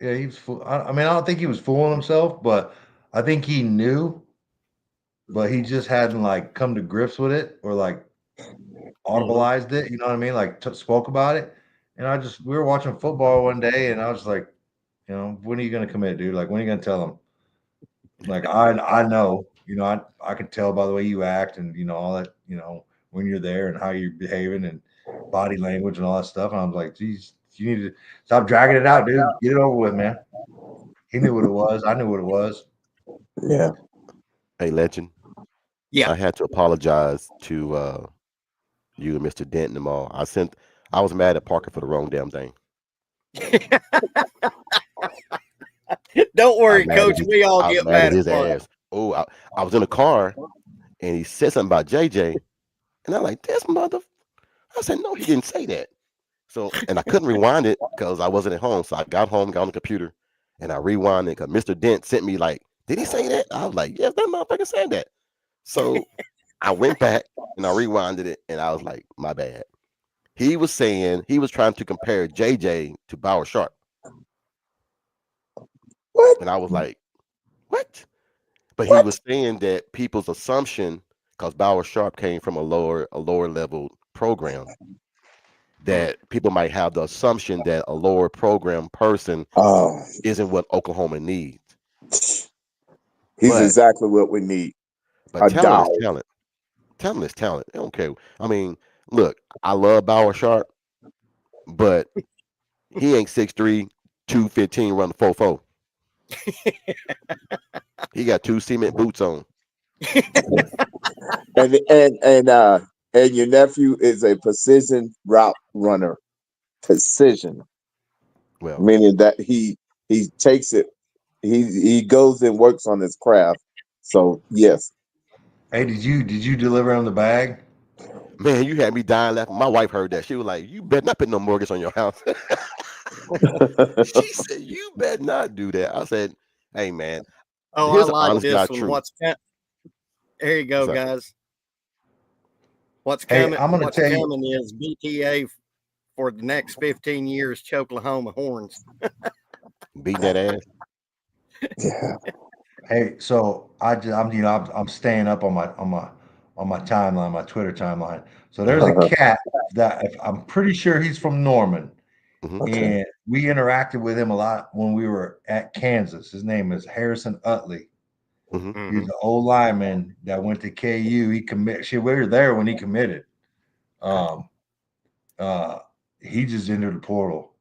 Yeah, he was. I mean, I don't think he was fooling himself, but I think he knew, but he just hadn't like come to grips with it or like audibleized it. You know what I mean? Like spoke about it. And we were watching football one day, and I was like, when are you going to commit, dude? Like, when are you going to tell him? Like, I know, I can tell by the way you act and all that, when you're there and how you're behaving and body language and all that stuff. And I was like, geez, you need to stop dragging it out, dude. Get it over with, man. He knew what it was. I knew what it was. Yeah. Hey, Legend. Yeah. I had to apologize to you and Mr. Denton and all. I was mad at Parker for the wrong damn thing. Don't worry, Coach. We all get mad at his Parker. ass. Oh, I was in a car and he said something about JJ. And I'm like, this mother. I said, no, he didn't say that. So, and I couldn't rewind it because I wasn't at home. So I got home, got on the computer, and I rewound it because Mr. Dent sent me like, did he say that? I was like, yes, that motherfucker said that. So I went back and I rewinded it, and I was like, my bad. He was trying to compare JJ to Bauer Sharp. What? And I was like, what? But he was saying that people's assumption, because Bauer Sharp came from a lower level program, that people might have the assumption that a lower program person isn't what Oklahoma needs. He's exactly what we need. But talent is talent. Talent is talent. I don't care. I mean, look, I love Bauer Sharp, but he ain't 6'3", 215 running 4.4. He got 2 cement boots on. And your nephew is a precision route runner. Precision. Well, meaning that he takes it, he goes and works on his craft. So yes. Hey, did you deliver him the bag? Man, you had me dying laughing. My wife heard that. She was like, "You better not put no mortgage on your house." She said, "You better not do that." I said, "Hey, man, here's I like honest this God one. truth." Here you go, guys. What's coming? I'm gonna what's tell coming is BTA for the next 15 years. Choklahoma Horns. Beating that ass. Yeah. Hey, so I'm staying up on my timeline, my Twitter timeline. So there's a cat that I'm pretty sure he's from Norman, and we interacted with him a lot when we were at Kansas. His name is Harrison Utley. He's an old lineman that went to KU. He committed. We were there when he committed. He just entered the portal.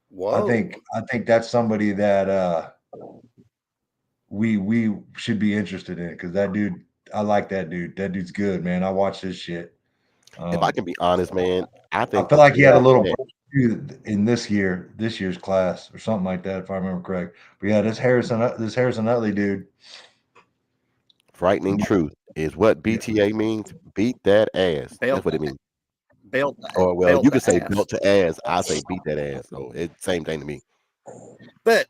Whoa. I think that's somebody that we should be interested in, because that dude, I like that dude. That dude's good, man. I watch this shit. If I can be honest, man, I feel like he had a little breakthrough in this year's class or something like that, if I remember correct. But yeah, this Harrison Utley dude. Frightening truth is what BTA means. Beat that ass. That's what it means. Belt. Or well, you could say ass. belt to ass. I say beat that ass. So it's same thing to me. But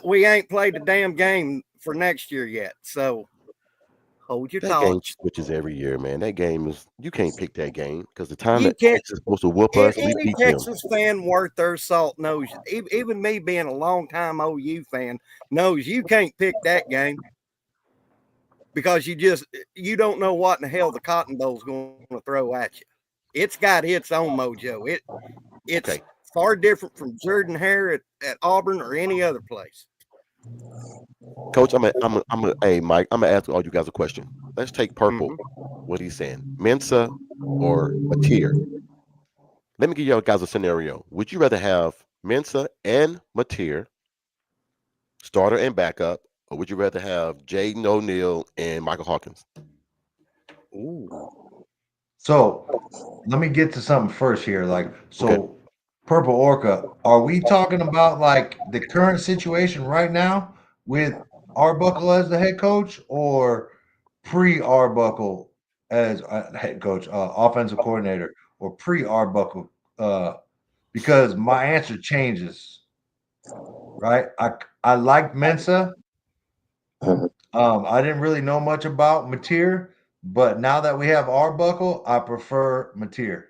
we ain't played the damn game for next year yet. So hold your that game thoughts. switches every year, man. That game is, you can't pick that game because the time You that Texas is supposed to whoop us, we Any beat them. Texas fan worth their salt knows. Even me being a long time OU fan knows you can't pick that game. because you don't know what in the hell the Cotton Bowl's going to throw at you. It's got its own mojo. It's Okay. far different from Jordan Hare at Auburn or any other place. Coach, hey Mike, I'm gonna ask all you guys a question. Let's take Purple. What he's saying, Mensa or Mateer. Let me give you guys a scenario. Would you rather have Mensa and Mateer, starter and backup, or would you rather have Jaden O'Neal and Michael Hawkins? Ooh. So let me get to something first here. Okay. Purple Orca, are we talking about like the current situation right now with Arbuckle as the head coach, or pre-Arbuckle as head coach, offensive coordinator, or pre-Arbuckle? Because my answer changes, right? I liked Mensa. I didn't really know much about Mateer, but now that we have Arbuckle, I prefer Mateer.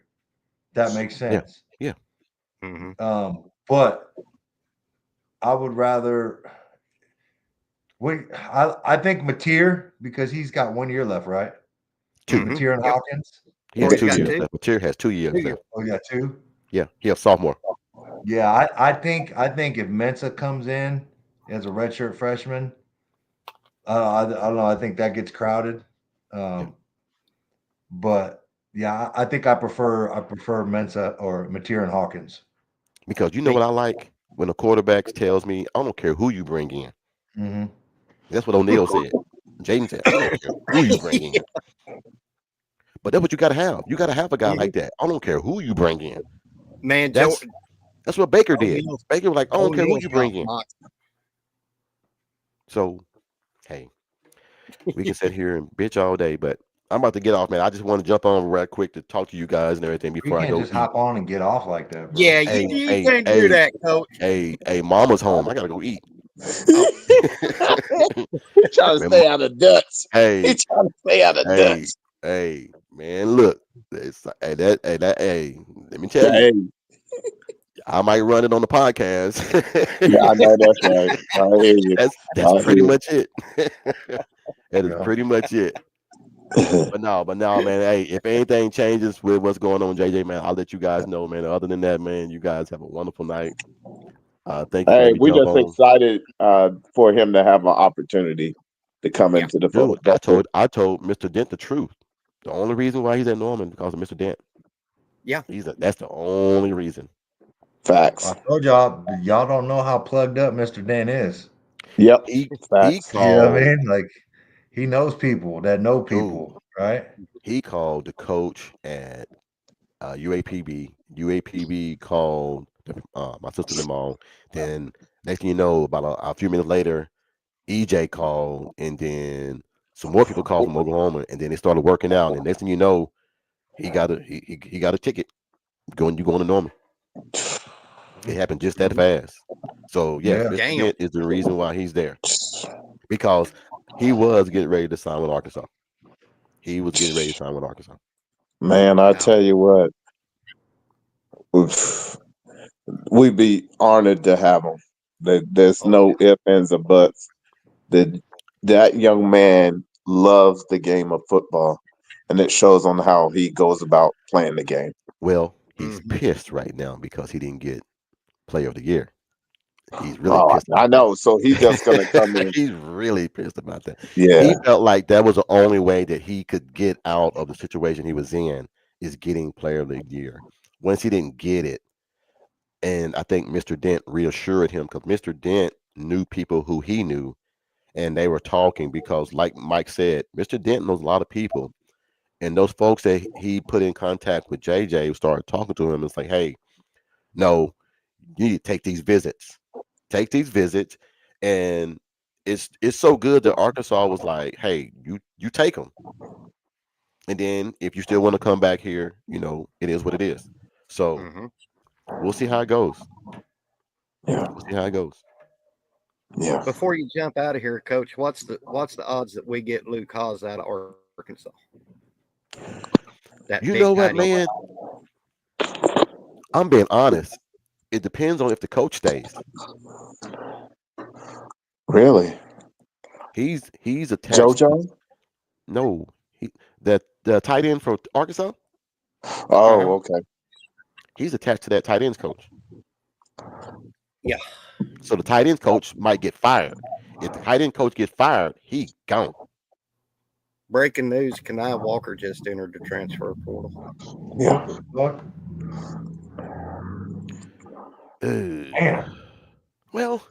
That makes sense. Yeah. But I would rather I think Mateer, because he's got 1 year left, right? 2. Mateer and Hawkins. He has He's 2 got years 2. left. Mateer has 2 years left. Oh yeah, 2. Yeah, he a sophomore. Yeah, I think if Mensa comes in as a redshirt freshman, I don't know. I think that gets crowded. But yeah, I think I prefer Mensa or Mateer and Hawkins. Because you know what I like? When a quarterback tells me, I don't care who you bring in. Mm-hmm. That's what O'Neal said. Jaden said, I don't care who you bring in. But that's what you got to have. You got to have a guy like that. I don't care who you bring in. Man, That's what Baker did. O'Neal's- Baker was like, I don't care who O'Neal's you bring in. got So, hey, we can sit here and bitch all day, but I'm about to get off, man. I just want to jump on right quick to talk to you guys and everything You before I can't go just eat. hop on and get off like that, bro. Yeah, Hey, you can't do that, Coach. Hey, mama's home. I gotta go eat. He trying to stay out of nuts. Hey, He trying to stay out of nuts. hey, man, look. Hey, let me tell you. Hey, I might run it on the podcast. yeah, I know that's right. I hear you. That's pretty much it. That is Yeah. pretty much it. But no, man. Hey, if anything changes with what's going on, JJ, man, I'll let you guys know, man. Other than that, man, you guys have a wonderful night. Thank you for Hey, letting me we jump just on. excited for him to have an opportunity to come into the Dude, football. I told Mr. Dent the truth. The only reason why he's at Norman is because of Mr. Dent. Yeah. That's the only reason. Facts. I told y'all don't know how plugged up Mr. Dan is. Yep. He Facts. You know what I called, mean? Like, he knows people that know people, right? he called the coach at UAPB. UAPB called my sister-in-law. Then next thing you know, about a few minutes later, EJ called, and then some more people called from Oklahoma, and then they started working out. And next thing you know, he got a ticket. You going to Norman. It happened just that fast. So yes, Yeah. Mr. Damn. Dent is the reason why he's there, because he was getting ready to sign with Arkansas. He was getting ready to sign with Arkansas. Man, I tell you what, we'd be honored to have him. There's no ifs, ands, or buts. That young man loves the game of football, and it shows on how he goes about playing the game. Well, he's pissed right now because he didn't get Player of the Year. He's really Oh, pissed about I know. So he's just gonna come in. He's really pissed about that. Yeah. He felt like that was the only way that he could get out of the situation he was in, is getting Player of the Year. Once he didn't get it, and I think Mr. Dent reassured him, because Mr. Dent knew people who he knew, and they were talking, because like Mike said, Mr. Dent knows a lot of people, and those folks that he put in contact with JJ who started talking to him, it's like, hey, no, you need to take these visits. Take these visits. And it's so good that Arkansas was like, hey, you take them. And then if you still want to come back here, it is what it is. So we'll see how it goes. Yeah. We'll see how it goes. Yeah. Before you jump out of here, Coach, what's the odds that we get Luke Haas out of Arkansas? That You big know what, tight man? end. I'm being honest. It depends on if the coach stays. Really? He's attached. JoJo? No, the tight end for Arkansas. Oh, okay. He's attached to that tight ends coach. Yeah. So the tight ends coach might get fired. If the tight end coach gets fired, he gone. Breaking news: Kanai Walker just entered the transfer portal. Yeah. Fuck. Damn. Well,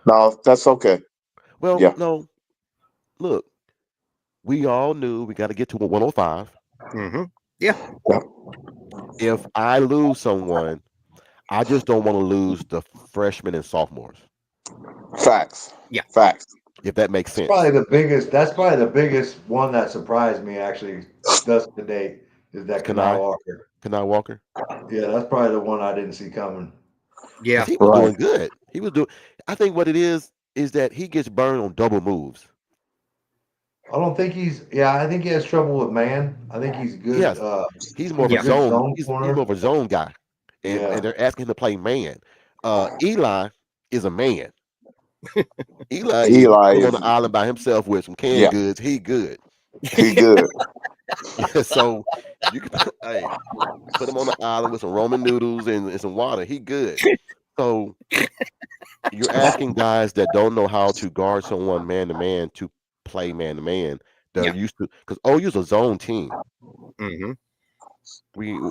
No, that's okay. Yeah. no. Look, we all knew we got to get to a 105. Mm-hmm. Yeah. Yeah. If I lose someone, I just don't want to lose the freshmen and sophomores. Facts. Yeah. Facts. If that makes sense. That's probably the biggest one that surprised me actually thus to date is that Kanai Walker. Kanai Walker. Yeah, that's probably the one I didn't see coming. Yeah. He was doing good. He was doing. I think what it is that he gets burned on double moves. I don't think he's. Yeah, I think he has trouble with man. I think he's good. Yes, he's more of a good zone. He's corner. more of a zone guy, and they're asking him to play man. Eli is a man. Eli, you put him on the island by himself with some canned goods. He good. He good. So you can put him on the island with some Roman noodles and some water. He good. So you're asking guys that don't know how to guard someone man to man to play man to man. They're used to, because OU's a zone team. Mm-hmm.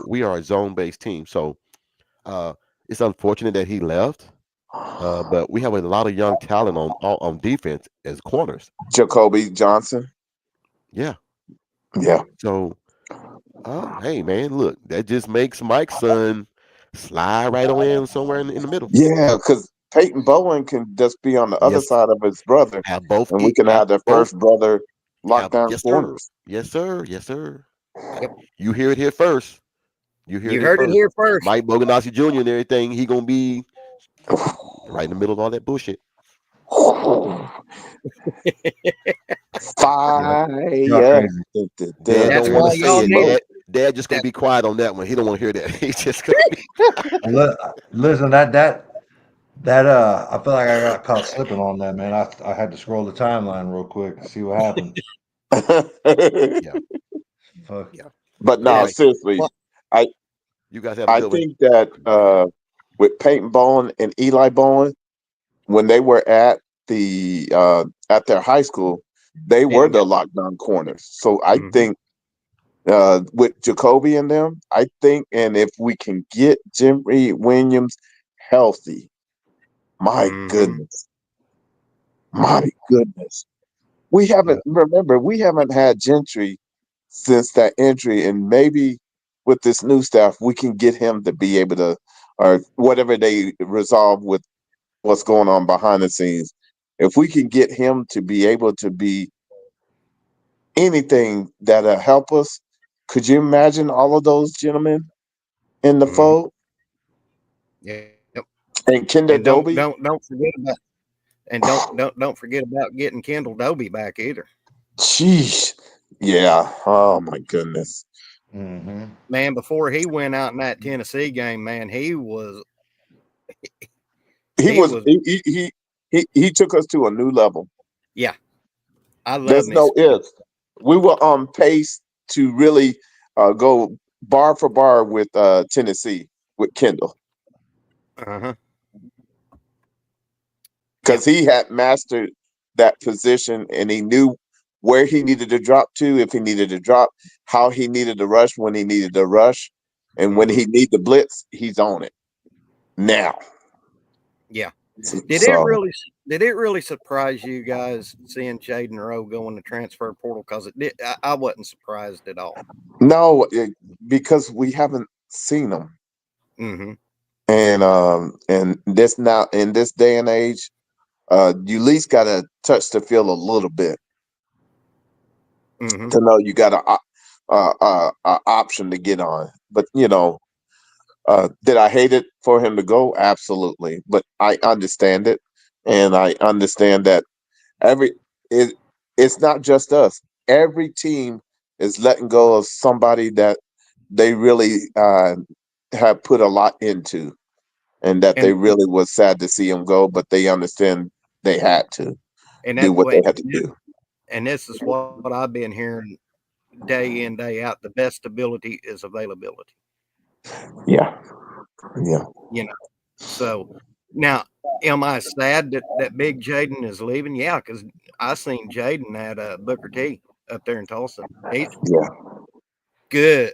We are a zone based team. So it's unfortunate that he left. But we have a lot of young talent on defense as corners. Jacoby Johnson. Yeah. Yeah. So hey man, look, that just makes Mike's son slide right on in somewhere in the middle. Yeah, because Peyton Bowen can just be on the other side of his brother, have both, and we can have the first brother lockdown corners. Yes, sir. Yes, sir. You hear it here first. You heard it here first. Mike Boganowski Jr. and everything. He gonna be right in the middle of all that bullshit. Fire. Dad don't want to say it. Dad just gonna be quiet on that one. He don't want to hear that. He's just gonna be. Listen, that I feel like I got caught slipping on that, man. I had to scroll the timeline real quick to see what happened. Yeah. Fuck. Yeah. But no, seriously, you guys have. I think that with Peyton Bowen and Eli Bowen, when they were at their high school, they were the lockdown corners. So I think with Jacoby and them, I think, and if we can get Jimmy Williams healthy, my goodness, we haven't had Gentry since that injury, and maybe with this new staff, we can get him to be able to, or whatever they resolve with what's going on behind the scenes. If we can get him to be able to be anything that'll help us, could you imagine all of those gentlemen in the fold? Yep. And Kendall Dobie. Don't forget about don't forget about getting Kendall Dobie back either. Jeez. Yeah. Oh my goodness. Mm-hmm. Man, before he went out in that Tennessee game, man, he took us to a new level. Yeah. I love There's no ifs. We were on pace to really go bar for bar with Tennessee with Kendall. Because he had mastered that position and he knew where he needed to drop to, if he needed to drop, how he needed to rush when he needed to rush. And when he needed the blitz, he's on it now. Yeah. Did it really surprise you guys seeing Jaden Rowe go in the transfer portal? Because it did. I wasn't surprised at all. No, because we haven't seen him. Mm-hmm. And this now in this day and age, you at least got to touch the field a little bit to know you got a option to get on. But did I hate it for him to go? Absolutely. But I understand it, and I understand that it's not just us. Every team is letting go of somebody that they really have put a lot into, and that they really was sad to see him go, but they understand they had to do what they had to do. and this is what I've been hearing day in, day out. The best ability is availability. Yeah. Yeah. You know, so now, am I sad that Big Jaden is leaving? Yeah, because I seen Jaden at Booker T up there in Tulsa. He's Yeah. good,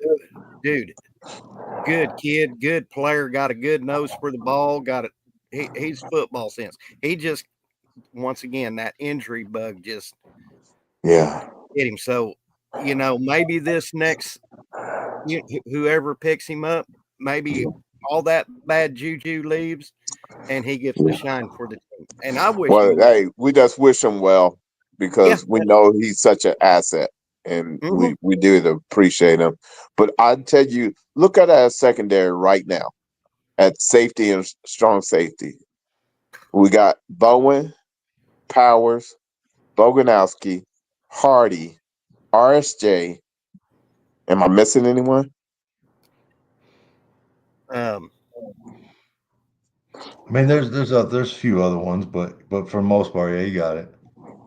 dude. Good kid, good player. Got a good nose for the ball. Got it. He's football sense. He just, once again, that injury bug just Yeah. hit him. So, maybe this next whoever picks him up, maybe all that bad juju leaves and he gets to shine for the team. And I wish Well, him well. hey, we just wish him well Yeah. because we know he's such an asset, and Mm-hmm. we do appreciate him. But I tell you, look at our secondary right now at safety and strong safety. We got Bowen, Powers, Boganowski, Hardy, RSJ. Am I missing anyone? I mean, there's a few other ones, but for the most part, yeah, you got it.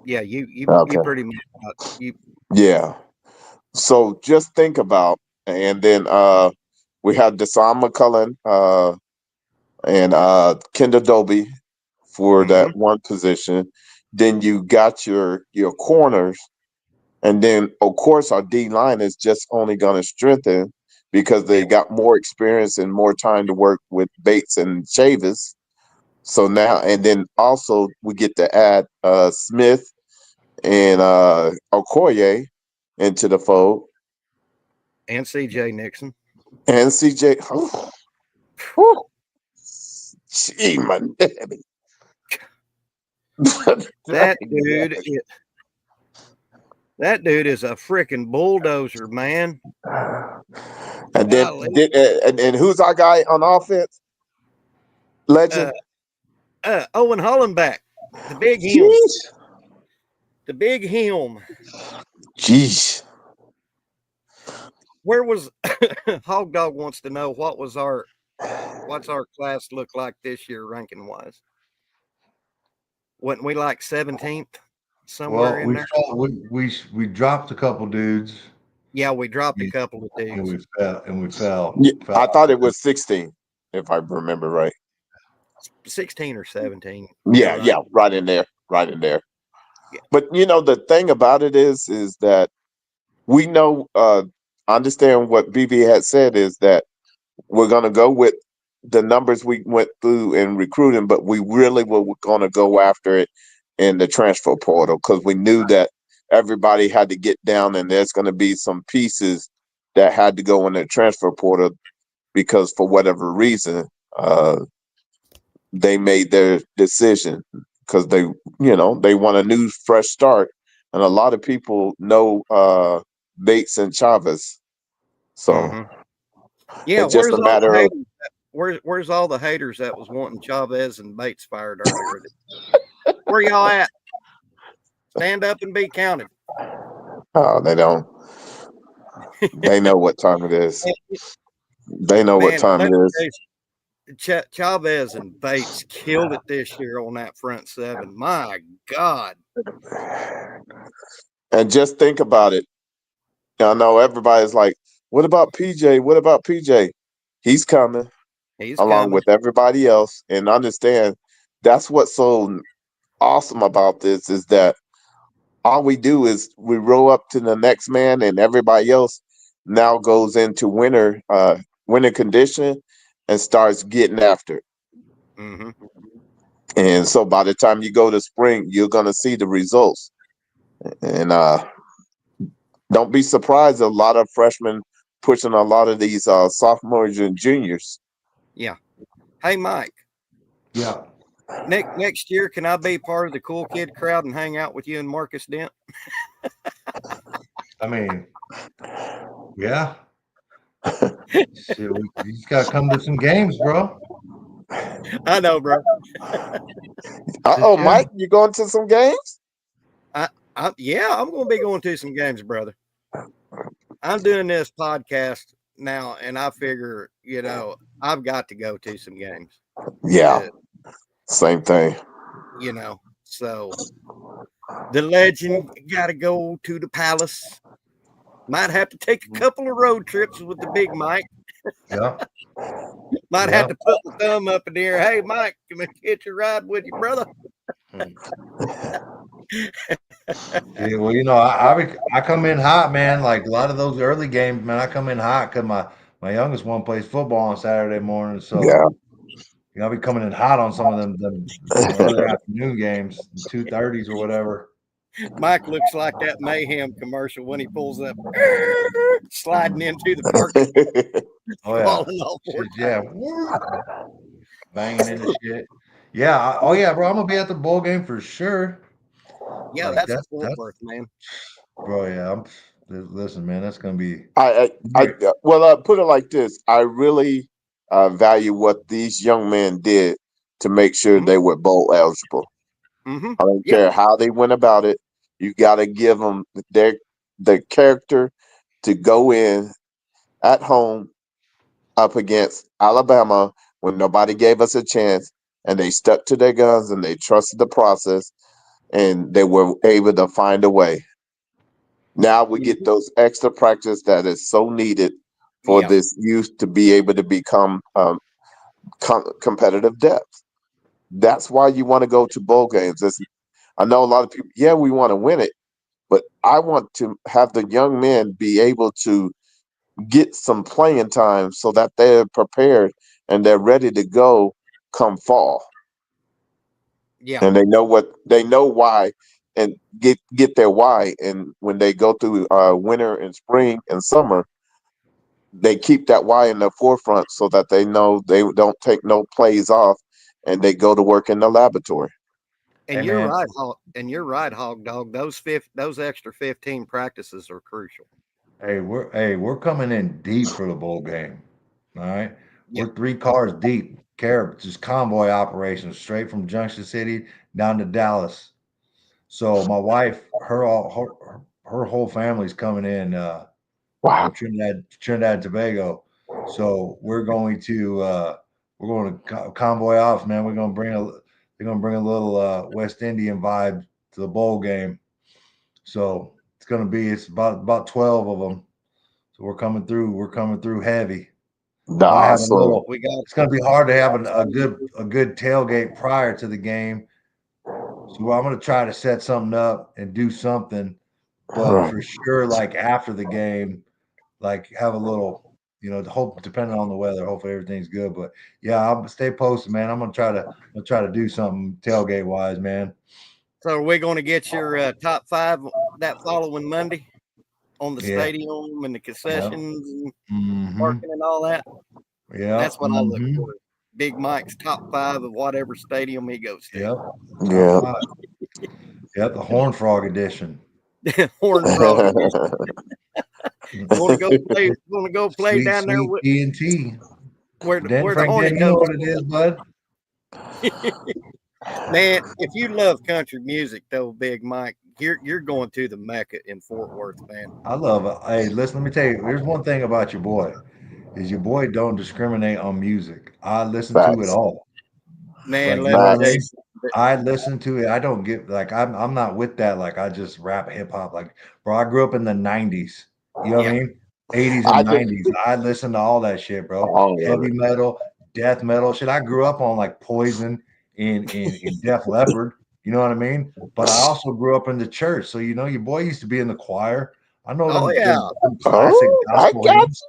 Yeah, you Okay. pretty much you. Yeah. So just think about, and then we have Deshaun McCullen and Kendall Doby for Mm-hmm. that one position. Then you got your corners, and then of course our D line is just only going to strengthen because they Yeah. got more experience and more time to work with Bates and Chavis. So now, and then also we get to add Smith and Okoye into the fold, And CJ Nixon. and CJ. Oh, gee, my daddy. That dude is, that dude is a freaking bulldozer, man. And then Golly. and who's our guy on offense? Legend. Owen Hollenbeck, the big helm. Jeez. The big helm. Jeez. Where was Hog Dog wants to know what's our class look like this year ranking wise? Wasn't we like 17th somewhere Well, in there? we dropped a couple dudes, Yeah, we dropped a and couple of dudes. we fell. Yeah, fell I out. thought it was 16, if I remember right. 16 or 17. Yeah, Yeah, right. yeah, right in there, right in there. Yeah. But the thing about it is that we know, understand what BB had said is that we're going to go with the numbers we went through in recruiting, but we really were going to go after it in the transfer portal because we knew that everybody had to get down, and there's going to be some pieces that had to go in the transfer portal because for whatever reason, they made their decision because they want a new fresh start, and a lot of people know Bates and Chavez, so Mm-hmm. Yeah, it's just where's a all the matter of haters? Where's all the haters that was wanting Chavez and Bates fired earlier? Where y'all at? Stand up and be counted. they don't. They know what time it is. They know what Man, time let it me is. tell you, Chavez and Bates killed it this year on that front seven. My God. And just think about it. I know everybody's like, "What about PJ? What about PJ?" He's coming He's along coming. with everybody else, and understand that's what's so awesome about this is that all we do is we roll up to the next man, and everybody else now goes into winter condition and starts getting after it. Mm-hmm. And so by the time you go to spring, you're gonna see the results. And don't be surprised, a lot of freshmen pushing a lot of these sophomores and juniors. Yeah. Hey, Mike. Yeah. Next year, can I be part of the cool kid crowd and hang out with you and Marcus Dent? I mean, yeah. Shit, you just gotta come to some games, bro. I know, bro. Oh, Mike, you going to some games? Yeah, I'm going to be going to some games, brother. I'm doing this podcast now, and I figure, I've got to go to some games. Yeah, same thing. So the legend got to go to the palace. Might have to take a couple of road trips with the big Mike. Yeah. Might Yeah. have to put the thumb up in the air. Hey, Mike, can I hitch a ride with you, brother? Yeah, well, I come in hot, man. Like a lot of those early games, man, I come in hot because my youngest one plays football on Saturday morning. So, I'll be coming in hot on some of them early afternoon games, 2:30s or whatever. Mike looks like that Mayhem commercial when he pulls up, sliding into the parking, Oh yeah, falling off four shit, yeah, banging into shit. Yeah, oh yeah, bro, I'm gonna be at the bowl game for sure. Yeah, Like that's a Fort Worth, man. Bro. Yeah, listen, man, that's gonna be. Put it like this: I really value what these young men did to make sure they were bowl eligible. Mm-hmm. I don't care how they went about it. You got to give them the character to go in at home up against Alabama when nobody gave us a chance, and they stuck to their guns and they trusted the process, and they were able to find a way. Now we get those extra practice that is so needed for this youth to be able to become competitive depth. That's why you want to go to bowl games. I know a lot of people, we want to win it, but I want to have the young men be able to get some playing time so that they're prepared and they're ready to go come fall. Yeah. And they know why and get their why. And when they go through winter and spring and summer, they keep that why in the forefront so that they know they don't take no plays off and they go to work in the laboratory. And you're right, Hog Dog. Those extra 15 practices are crucial. We're coming in deep for the bowl game. All right. We're 3 cars deep. Just convoy operations straight from Junction City down to Dallas. So my wife, her whole family's coming in Wow. from Trinidad and Tobago. So we're going to convoy off, man. They're gonna bring a little West Indian vibe to the bowl game. So it's about 12 of them. So we're coming through heavy. Might have a little. It's going to be hard to have a good tailgate prior to the game. So I'm going to try to set something up and do something, but for sure, like after the game, like have a little, depending on the weather. Hopefully everything's good. But yeah, I'll stay posted, man. I'm gonna try to do something tailgate wise, man. So are we going to get your top 5 that following Monday on the stadium and the concessions and parking and all that? Yeah, that's what I look for. Big Mike's top 5 of whatever stadium he goes to. Yep, the Horn Frog edition. Horn Frog edition. Want to go play sweet, down there with TNT. Where the Hornet you know what it is, bud. Man, if you love country music, though, Big Mike, you're going to the Mecca in Fort Worth, man. I love it. Hey, listen, let me tell you. Here's one thing about your boy: is your boy don't discriminate on music. I listen to it all. Man, I listen to it. I don't get I'm not with that. Like I just rap hip hop. Like, bro, I grew up in the '90s. You know what I mean? 80s and 90s. I listen to all that shit, bro. Heavy metal, death metal shit. I grew up on like Poison in Def Leppard. You know what I mean? But I also grew up in the church. So your boy used to be in the choir. I know them classic gospel hymns,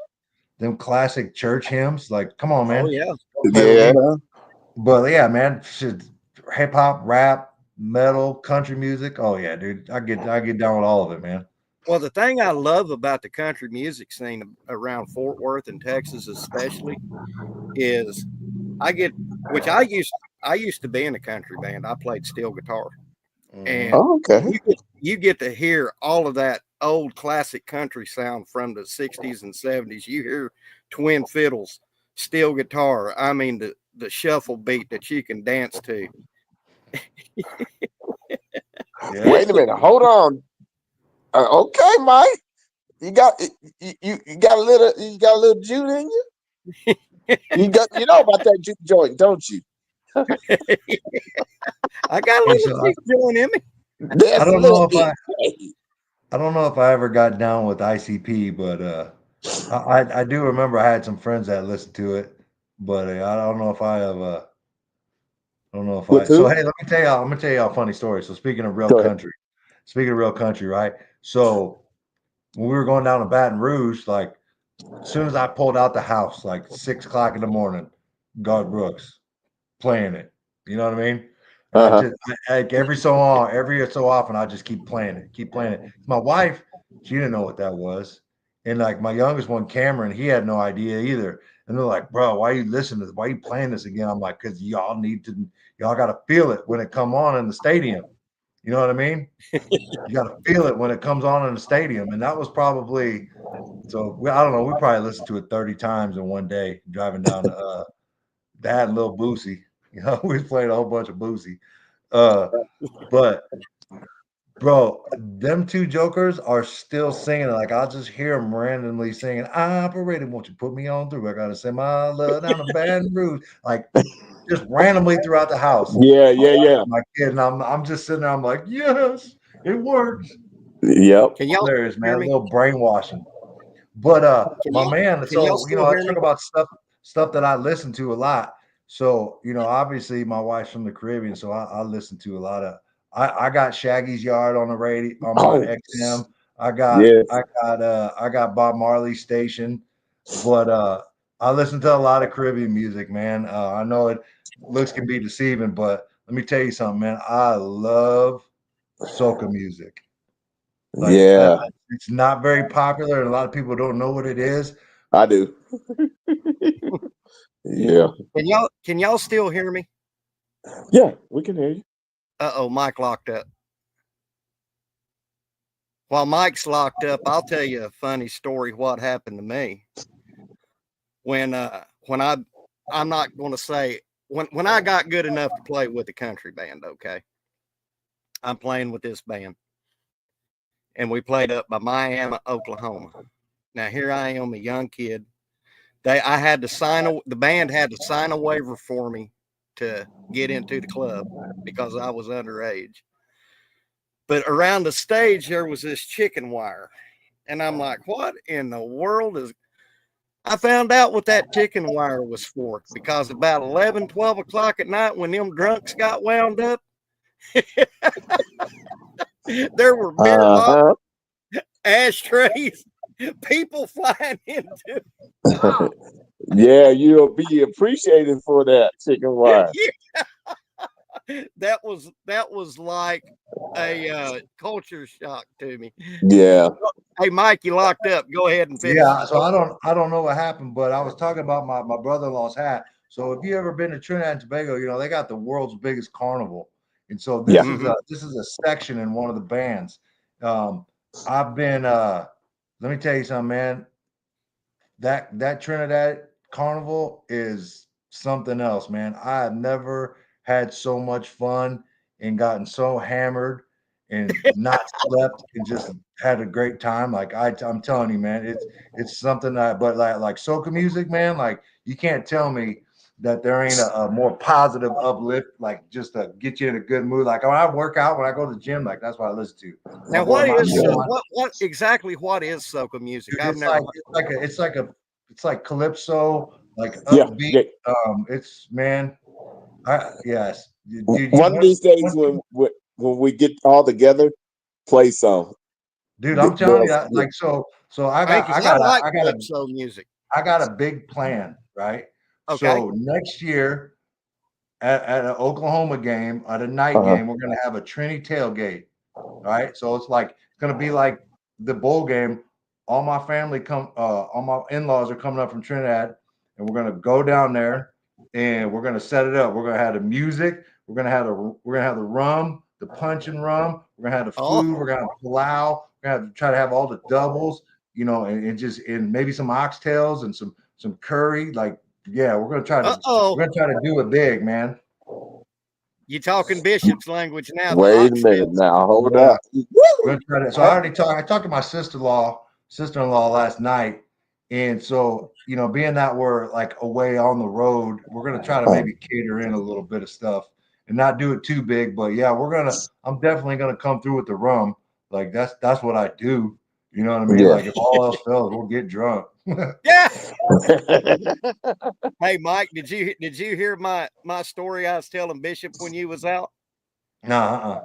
them classic church hymns. Like, come on, man. But yeah, man, hip hop, rap, metal, country music. Oh yeah, dude. I get down with all of it, man. Well, the thing I love about the country music scene around Fort Worth and Texas, especially, is I used to be in a country band. I played steel guitar, and you get to hear all of that old classic country sound from the 60s and 70s. You hear twin fiddles, steel guitar. I mean the shuffle beat that you can dance to. Wait a minute, hold on. Okay, Mike, you got a little juke in you. You know about that juke joint, don't you? I got a little cheek joint in me. I don't know if I ever got down with ICP, but I do remember I had some friends that listened to it, but I don't know if I have. I don't know if With I. So who? hey, let me tell y'all. I'm gonna tell y'all a funny story. So speaking of real Go ahead. country, right? So when we were going down to Baton Rouge, like as soon as I pulled out the house, like 6 o'clock in the morning, Garth Brooks playing it. You know what I mean? And like every so often, I just keep playing it. My wife, she didn't know what that was, and like my youngest one, Cameron, he had no idea either. And they're like, "Bro, why are you listening to this? Why are you playing this again?" I'm like, "Cause y'all got to feel it when it come on in the stadium. You know what I mean? You got to feel it when it comes on in the stadium." And that was probably I don't know. We probably listened to it 30 times in one day driving down to Dad and Lil Boosie. You know, we played a whole bunch of Boosie. But bro, them two jokers are still singing. Like I'll just hear them randomly singing, "Operator, won't you put me on through? I gotta send my love down to Baton Rouge." Like just randomly throughout the house. Yeah. My kid, and I'm just sitting there. I'm like, yes, it works. Yep. Can y'all Hilarious, man. hear A me? little brainwashing. But my man, Can y'all so still I hear talk me? about stuff that I listen to a lot. So, obviously my wife's from the Caribbean, so I listen to a lot of I got Shaggy's Yard on the radio on my Oh, XM. I got yes. I got Bob Marley's station, but I listen to a lot of Caribbean music, man. I know looks can be deceiving, but let me tell you something, man. I love soca music. Like Yeah, it's not very popular, and a lot of people don't know what it is. I do. Yeah. Can y'all still hear me? Yeah, we can hear you. Uh-oh, Mike locked up. While Mike's locked up, I'll tell you a funny story what happened to me. When I'm not going to say when I got good enough to play with a country band, okay? I'm playing with this band. And we played up by Miami, Oklahoma. Now here I am, a young kid. The band had to sign a waiver for me to get into the club because I was underage. But around the stage there was this chicken wire. And I'm like, what in the world is I found out what that chicken wire was for because about 11, 12 o'clock at night when them drunks got wound up, there were beer bottles, ashtrays, people flying into. Yeah, you'll be appreciated for that chicken wire. That was like a culture shock to me. Yeah. Hey, Mike, you locked up. Go ahead and finish. Yeah, so I don't know what happened, but I was talking about my brother-in-law's hat. So if you ever been to Trinidad and Tobago, they got the world's biggest carnival, and so Yeah. this is a section in one of the bands. I've been let me tell you something, man. That Trinidad carnival is something else, man. I have never had so much fun and gotten so hammered and not slept and just had a great time. Like I'm telling you, man, it's something that. But like soca music, man, like you can't tell me that there ain't a more positive uplift, like just to get you in a good mood. Like when I work out, when I go to the gym, like that's what I listen to. Now, what exactly what is soca music? Dude, I've never. It's like calypso, like Yeah. upbeat. Yeah. It's man, yes, dude. One of these days when we get all together, play some. Dude, I'm telling you, Yeah. like so Thank you. I like calypso music. I got a big plan, right? Okay. So next year at an Oklahoma game, at a night game, we're gonna have a Trinity tailgate. Right. So it's gonna be like the bowl game. All my family all my in-laws are coming up from Trinidad, and we're gonna go down there and we're gonna set it up. We're gonna have the music, we're gonna have the rum, the punch and rum, we're gonna have the food, we're gonna have palau, we're gonna have to try to have all the doubles, and maybe some oxtails and some curry. Like, yeah, we're gonna try to do it big, man. You talking Bishop's language now? Wait a minute now. Hold up. We're gonna try to, so I talked to my sister-in-law last night, And so, you know, being that we're like away on the road, we're gonna try to maybe cater in a little bit of stuff and not do it too big. But yeah, I'm definitely gonna come through with the rum. Like that's what I do. You know what I mean? Yeah. Like if all else fails, we'll get drunk. Yeah. Hey, Mike, did you hear my story I was telling Bishop when you was out? Nah.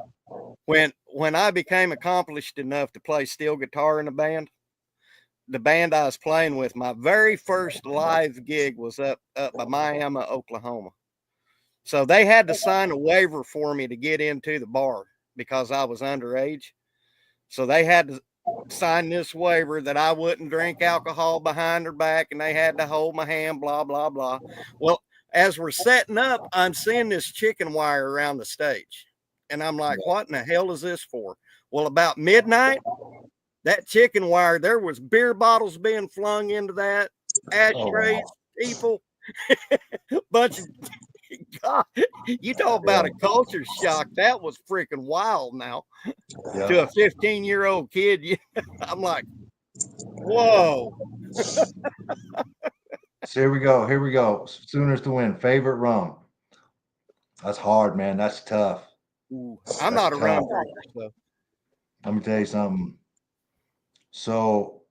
When I became accomplished enough to play steel guitar in the band I was playing with, my very first live gig was up by Miami, Oklahoma. So they had to sign a waiver for me to get into the bar because I was underage. So they had to sign this waiver that I wouldn't drink alcohol behind their back, and they had to hold my hand, blah, blah, blah. Well, as we're setting up, I'm seeing this chicken wire around the stage. And I'm like, what in the hell is this for? Well, about midnight, that chicken wire, there was beer bottles being flung into that, ashtrays, people, bunch of, God, you talk about a culture shock. That was freaking wild now. To a 15-year-old kid. I'm like, whoa. So here we go. Sooners to win. Favorite rum. That's hard, man. That's tough. I'm not a rum drinker, so let me tell you something. So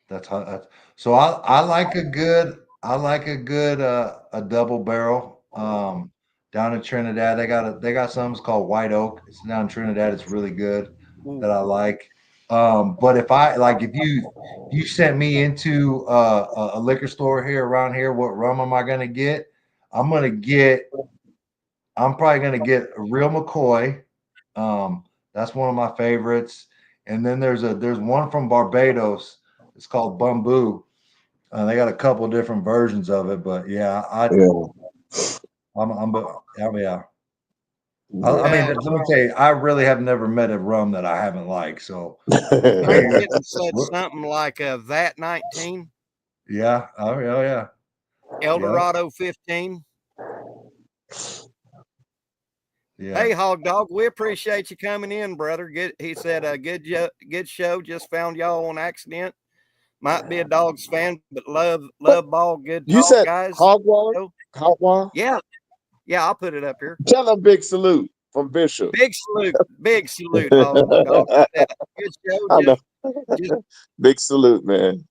that's how. So I like a good a double barrel. Down in Trinidad, they got something called White Oak. It's down in Trinidad. It's really good that I like. But if you sent me into a liquor store here around here, what rum am I gonna get? I'm probably gonna get a real McCoy. That's one of my favorites. And then there's one from Barbados. It's called Bamboo. They got a couple different versions of it, but yeah. I mean, let me tell you, I really have never met a rum that I haven't liked. So I'm getting something like a VAT 19. Yeah. Oh yeah. Eldorado 15. Yeah. Hey, Hog Dog, we appreciate you coming in, brother. He said, good show. Just found y'all on accident. Might be a Dogs fan, but love ball. Good You talk, said guys. Hogwaller? Yeah, I'll put it up here. Tell them big salute from Bishop. Big salute, Hog Dog. Good show. Big salute, man.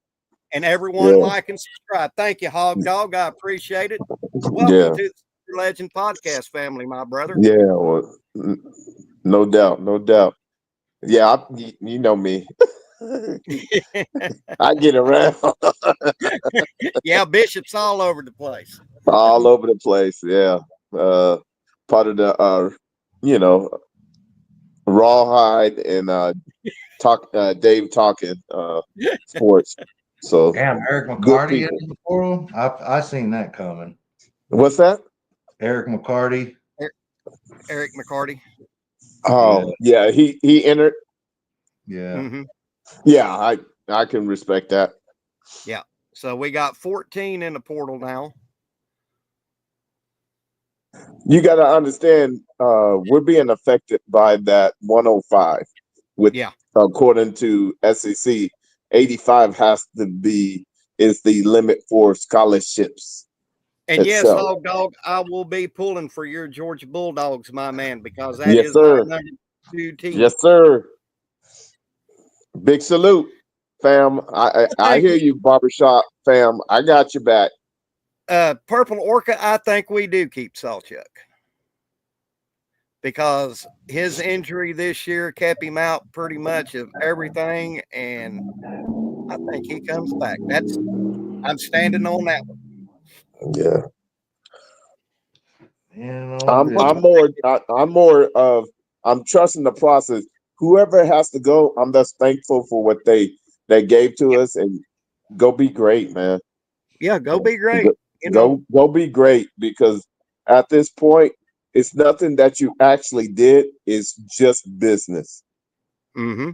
And everyone like and subscribe. Thank you, Hog Dog. I appreciate it. Welcome to the Legend Podcast family, my brother. Yeah, well, no doubt. Yeah, you know me. I get around. Yeah, Bishop's all over the place. All over the place. Yeah. Part of the Rawhide and Dave talking sports. So damn, Eric McCarty in the forum. I seen that coming. What's that? Eric McCarty. Eric McCarty. Oh yeah, he entered. Yeah. Mm-hmm. Yeah, I can respect that. Yeah. So we got 14 in the portal now. You got to understand, we're being affected by that 105. According to SEC, 85 is the limit for scholarships. And yes, Hog Dog, I will be pulling for your Georgia Bulldogs, my man, because that is my number 2 team. Yes, sir. Big salute, fam. I hear you, barbershop fam. I got your back. Purple Orca, I think we do keep Salchuk because his injury this year kept him out pretty much of everything, and I think he comes back. I'm standing on that one. Yeah. I'm trusting the process. Whoever has to go, I'm just thankful for what they gave to us, and go be great, man. Yeah, go be great. Go be great, because at this point, it's nothing that you actually did. It's just business. Mm-hmm.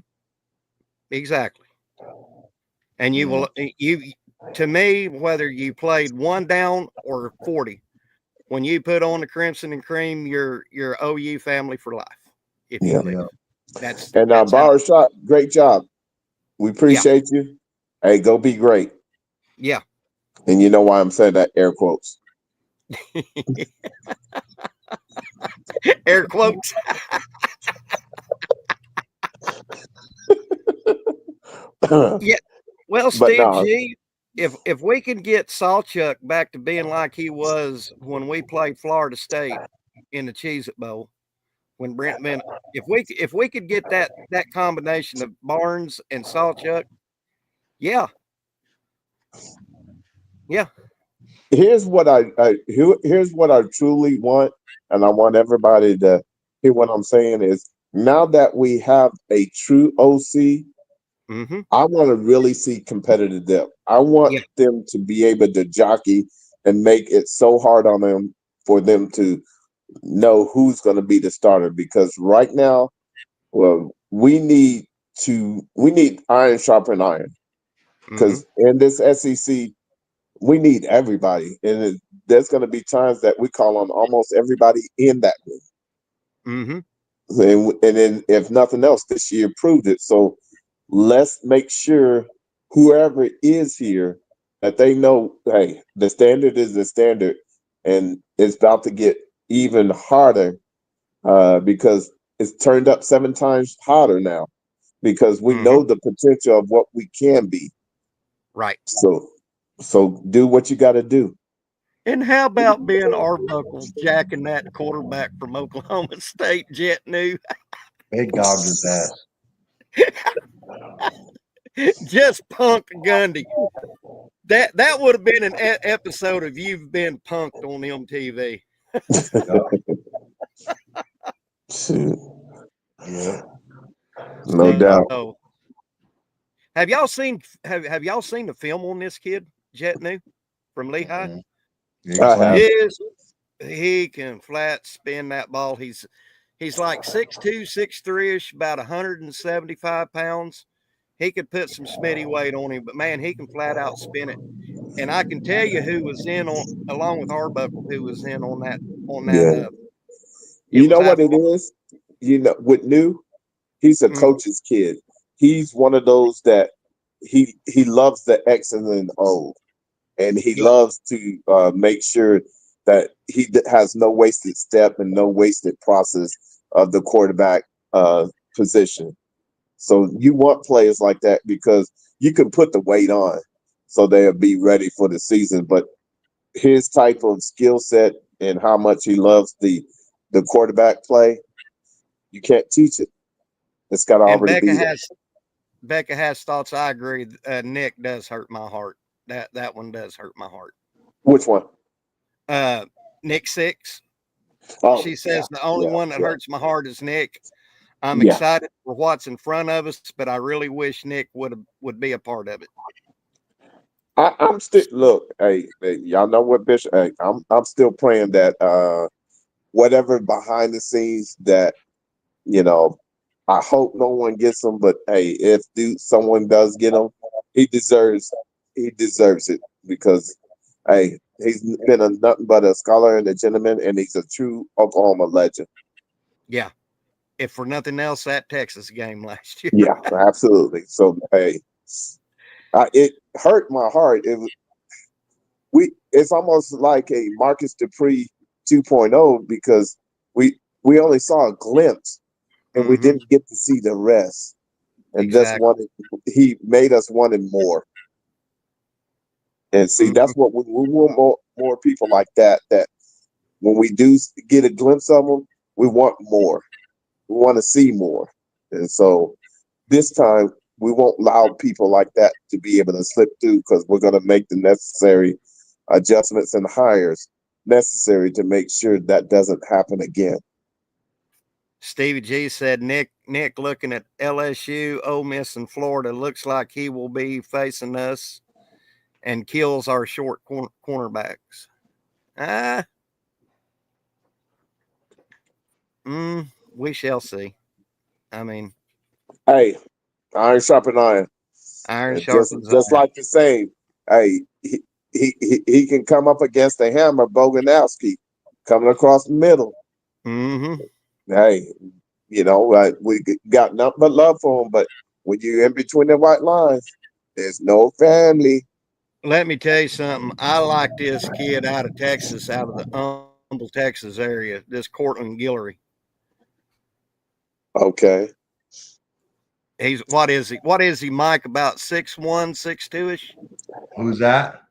Exactly. And to me, whether you played one down or 40, when you put on the crimson and cream, you're OU family for life. If you leave. That's Barbershop, great job. We appreciate you. Hey, go be great. Yeah. And you know why I'm saying that, air quotes. Air quotes. Yeah. Well, But Steve no, G, if we could get Sawchuck back to being like he was when we played Florida State in the Cheez-It Bowl, when Brent Bennett, if we could get that combination of Barnes and Sawchuck, yeah, yeah. here's what here's what I truly want, and I want everybody to hear what I'm saying is now that we have a true OC, Mm-hmm. I want to really see competitive depth. I want Yeah. them to be able to jockey and make it so hard on them for them to know who's going to be the starter. Because right now, well, we need iron sharpen iron. Mm-hmm. Because in this SEC, we need everybody, and there's going to be times that we call on almost everybody in that room. Mm-hmm. And then, if nothing else, this year proved it. So let's make sure whoever is here that they know, hey, the standard is the standard, and it's about to get even harder because it's turned up 7 times hotter now because we Mm-hmm. know the potential of what we can be. Right. So do what you got to do. And how about Ben Arbuckle jacking that quarterback from Oklahoma State, Jet New? They gobbed his ass. Just punk Gundy. That would have been an episode of You've Been Punked on MTV. Yeah. No doubt. So, have y'all seen the film on this kid, Jet New, from Lehigh? Mhm. Yeah, I have. Yes, he can flat spin that ball. He's like 6'2", 6'3", about 175 pounds. He could put some Smitty weight on him, but man, he can flat out spin it. And I can tell you who was in on along with Arbuckle, who was in on that. Yeah. It You was know what after. it is? You know, with New, he's a Mm, coach's kid. He's one of those that he loves the X's and O's, and he yeah. loves to make sure that he has no wasted step and no wasted process of the quarterback position. So you want players like that because you can put the weight on, so they'll be ready for the season. But his type of skill set and how much he loves the quarterback play, you can't teach it. It's got to And already be there. Becca has thoughts. I agree. Nick does hurt my heart. That one does hurt my heart. Which one? Uh, Nick Six. Oh, She yeah, says the only yeah, one that yeah, hurts my heart is Nick. I'm yeah. excited for what's in front of us, but I really wish Nick would be a part of it. I'm still look. Hey, y'all know what Bishop? Hey, I'm still praying that whatever behind the scenes that you know. I hope no one gets him, but hey, if someone does get him, he deserves he deserves it because hey, he's been a nothing but a scholar and a gentleman, and he's a true Oklahoma legend. Yeah. If for nothing else, that Texas game last year. Yeah, absolutely. So hey, it hurt my heart. It's almost like a Marcus Dupree 2.0 because we only saw a glimpse and we Mm-hmm. didn't get to see the rest. And just Exactly. he made us wanting more. And see, Mm-hmm. that's what we want more people like that. That when we do get a glimpse of them, we want more. We want to see more. And so this time we won't allow people like that to be able to slip through because we're going to make the necessary adjustments and hires necessary to make sure that doesn't happen again. Stevie G said Nick looking at LSU, Ole Miss, and Florida looks like he will be facing us and kills our short cornerbacks. Ah, we shall see. I mean, Hey, iron sharpen iron. iron And just sharpens just iron. like the saying, hey, he can come up against the hammer, Boganowski, coming across the middle. Mm-hmm. Hey, we got nothing but love for him, but when you're in between the white lines, There's no family. Let me tell you something. I like this kid out of Texas, out of the Humble, Texas area. This Cortland Guillory. Okay. He's what is he? What is he, Mike? About 6'1", 6'2" ish. Who's that?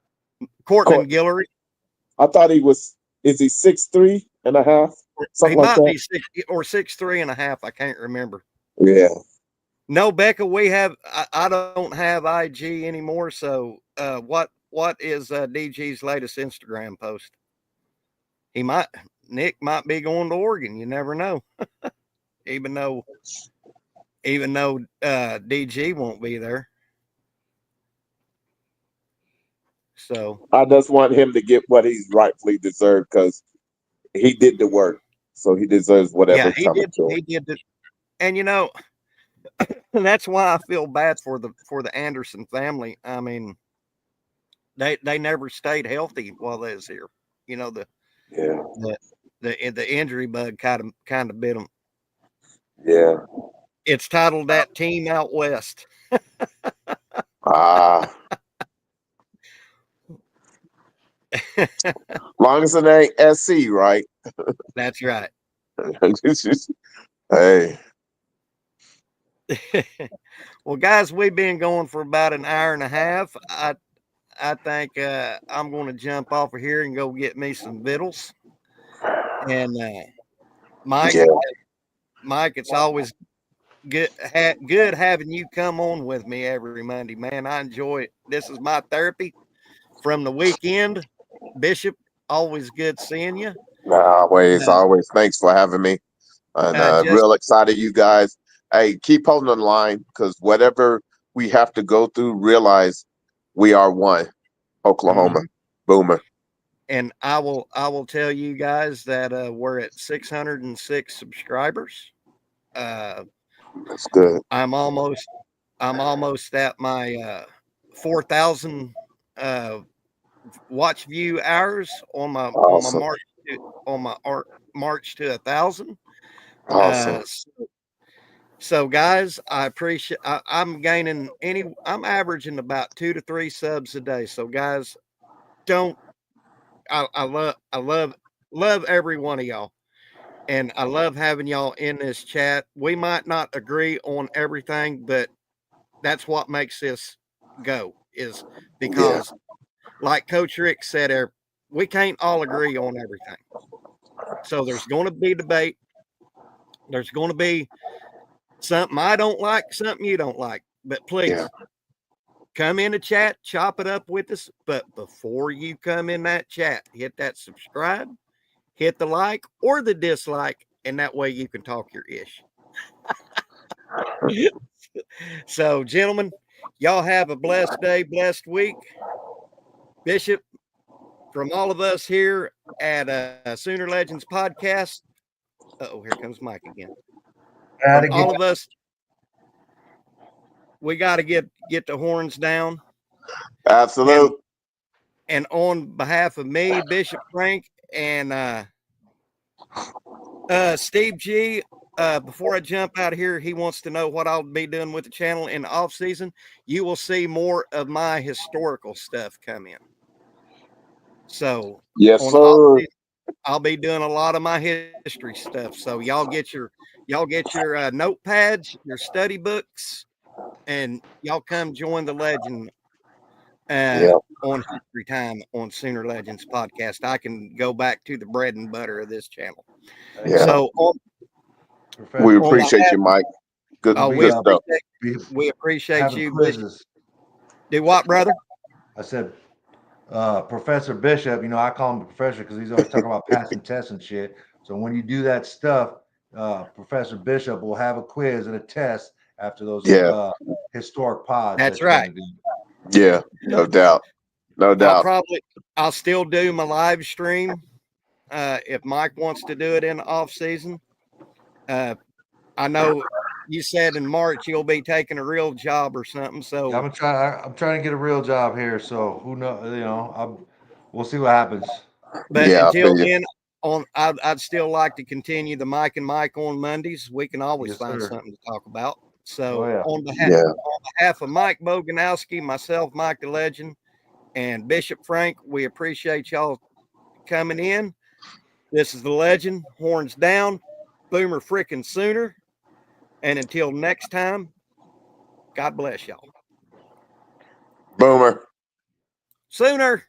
Cortland Guillory. I thought he was. Is he 6'3.5"? Something He like might that. be 6'3.5". I can't remember. Yeah. No, Becca, we have. I don't have IG anymore. So, what is DG's latest Instagram post? Nick might be going to Oregon. You never know. even though DG won't be there. So I just want him to get what he's rightfully deserved because he did the work, so he deserves whatever's coming to him. He did it, and and that's why I feel bad for the Anderson family. I mean, they never stayed healthy while they was here. The injury bug kind of bit them. Yeah. It's titled That Team Out West. Long as it ain't SC, right? That's right. Hey. Well, guys, we've been going for about an hour and a half. I think I'm going to jump off of here and go get me some victuals. And Mike, it's always good having you come on with me every Monday, man. I enjoy it. This is my therapy from the weekend. Bishop, always good seeing you. Always. Thanks for having me. And real excited, you guys. Hey, keep holding on the line because whatever we have to go through, realize we are one. Oklahoma. Boomer. And I will tell you guys that we're at 606 subscribers. That's good. I'm almost at my 4,000 watch view hours on my march to 1,000. Awesome. So guys, I appreciate. I'm gaining I'm averaging about 2 to 3 subs a day. So guys, I love every one of y'all. And I love having y'all in this chat. We might not agree on everything, but that's what makes this go, is because like Coach Rick said, we can't all agree on everything. So there's going to be debate. There's going to be something I don't like, something you don't like. But please come in the chat, chop it up with us. But before you come in that chat, hit that subscribe, hit the like or the dislike, and that way you can talk your ish. So, gentlemen, y'all have a blessed day, blessed week. Bishop, from all of us here at Sooner Legends Podcast. Oh, here comes Mike again. From all of us, we got to get the horns down. Absolutely. And on behalf of me, Bishop Frank, and Steve G, before I jump out of here, he wants to know what I'll be doing with the channel in the off season. You will see more of my historical stuff come in. So yes, sir. I'll be doing a lot of my history stuff. So y'all get your notepads, your study books, and y'all come join the legend on History Time on Sooner Legends Podcast. I can go back to the bread and butter of this channel. Yeah. So we appreciate you, Mike. Good stuff. We appreciate you. Quizzes. Do what, brother? I said, Professor Bishop, I call him a professor because he's always talking about passing tests and shit. So when you do that stuff, Professor Bishop will have a quiz and a test after those historic pods. That's right. Yeah, no doubt. No doubt. I'll still do my live stream if Mike wants to do it in the off season. I know you said in March you'll be taking a real job or something. So I'm trying to get a real job here. So who knows? We'll see what happens. But until then, I'd still like to continue the Mike and Mike on Mondays. We can always find something to talk about. So yeah. on behalf of Mike Boganowski, myself, Mike the Legend, and Bishop Frank, we appreciate y'all coming in. This is the Legend, horns down, Boomer frickin' Sooner. And until next time, God bless y'all. Boomer. Sooner.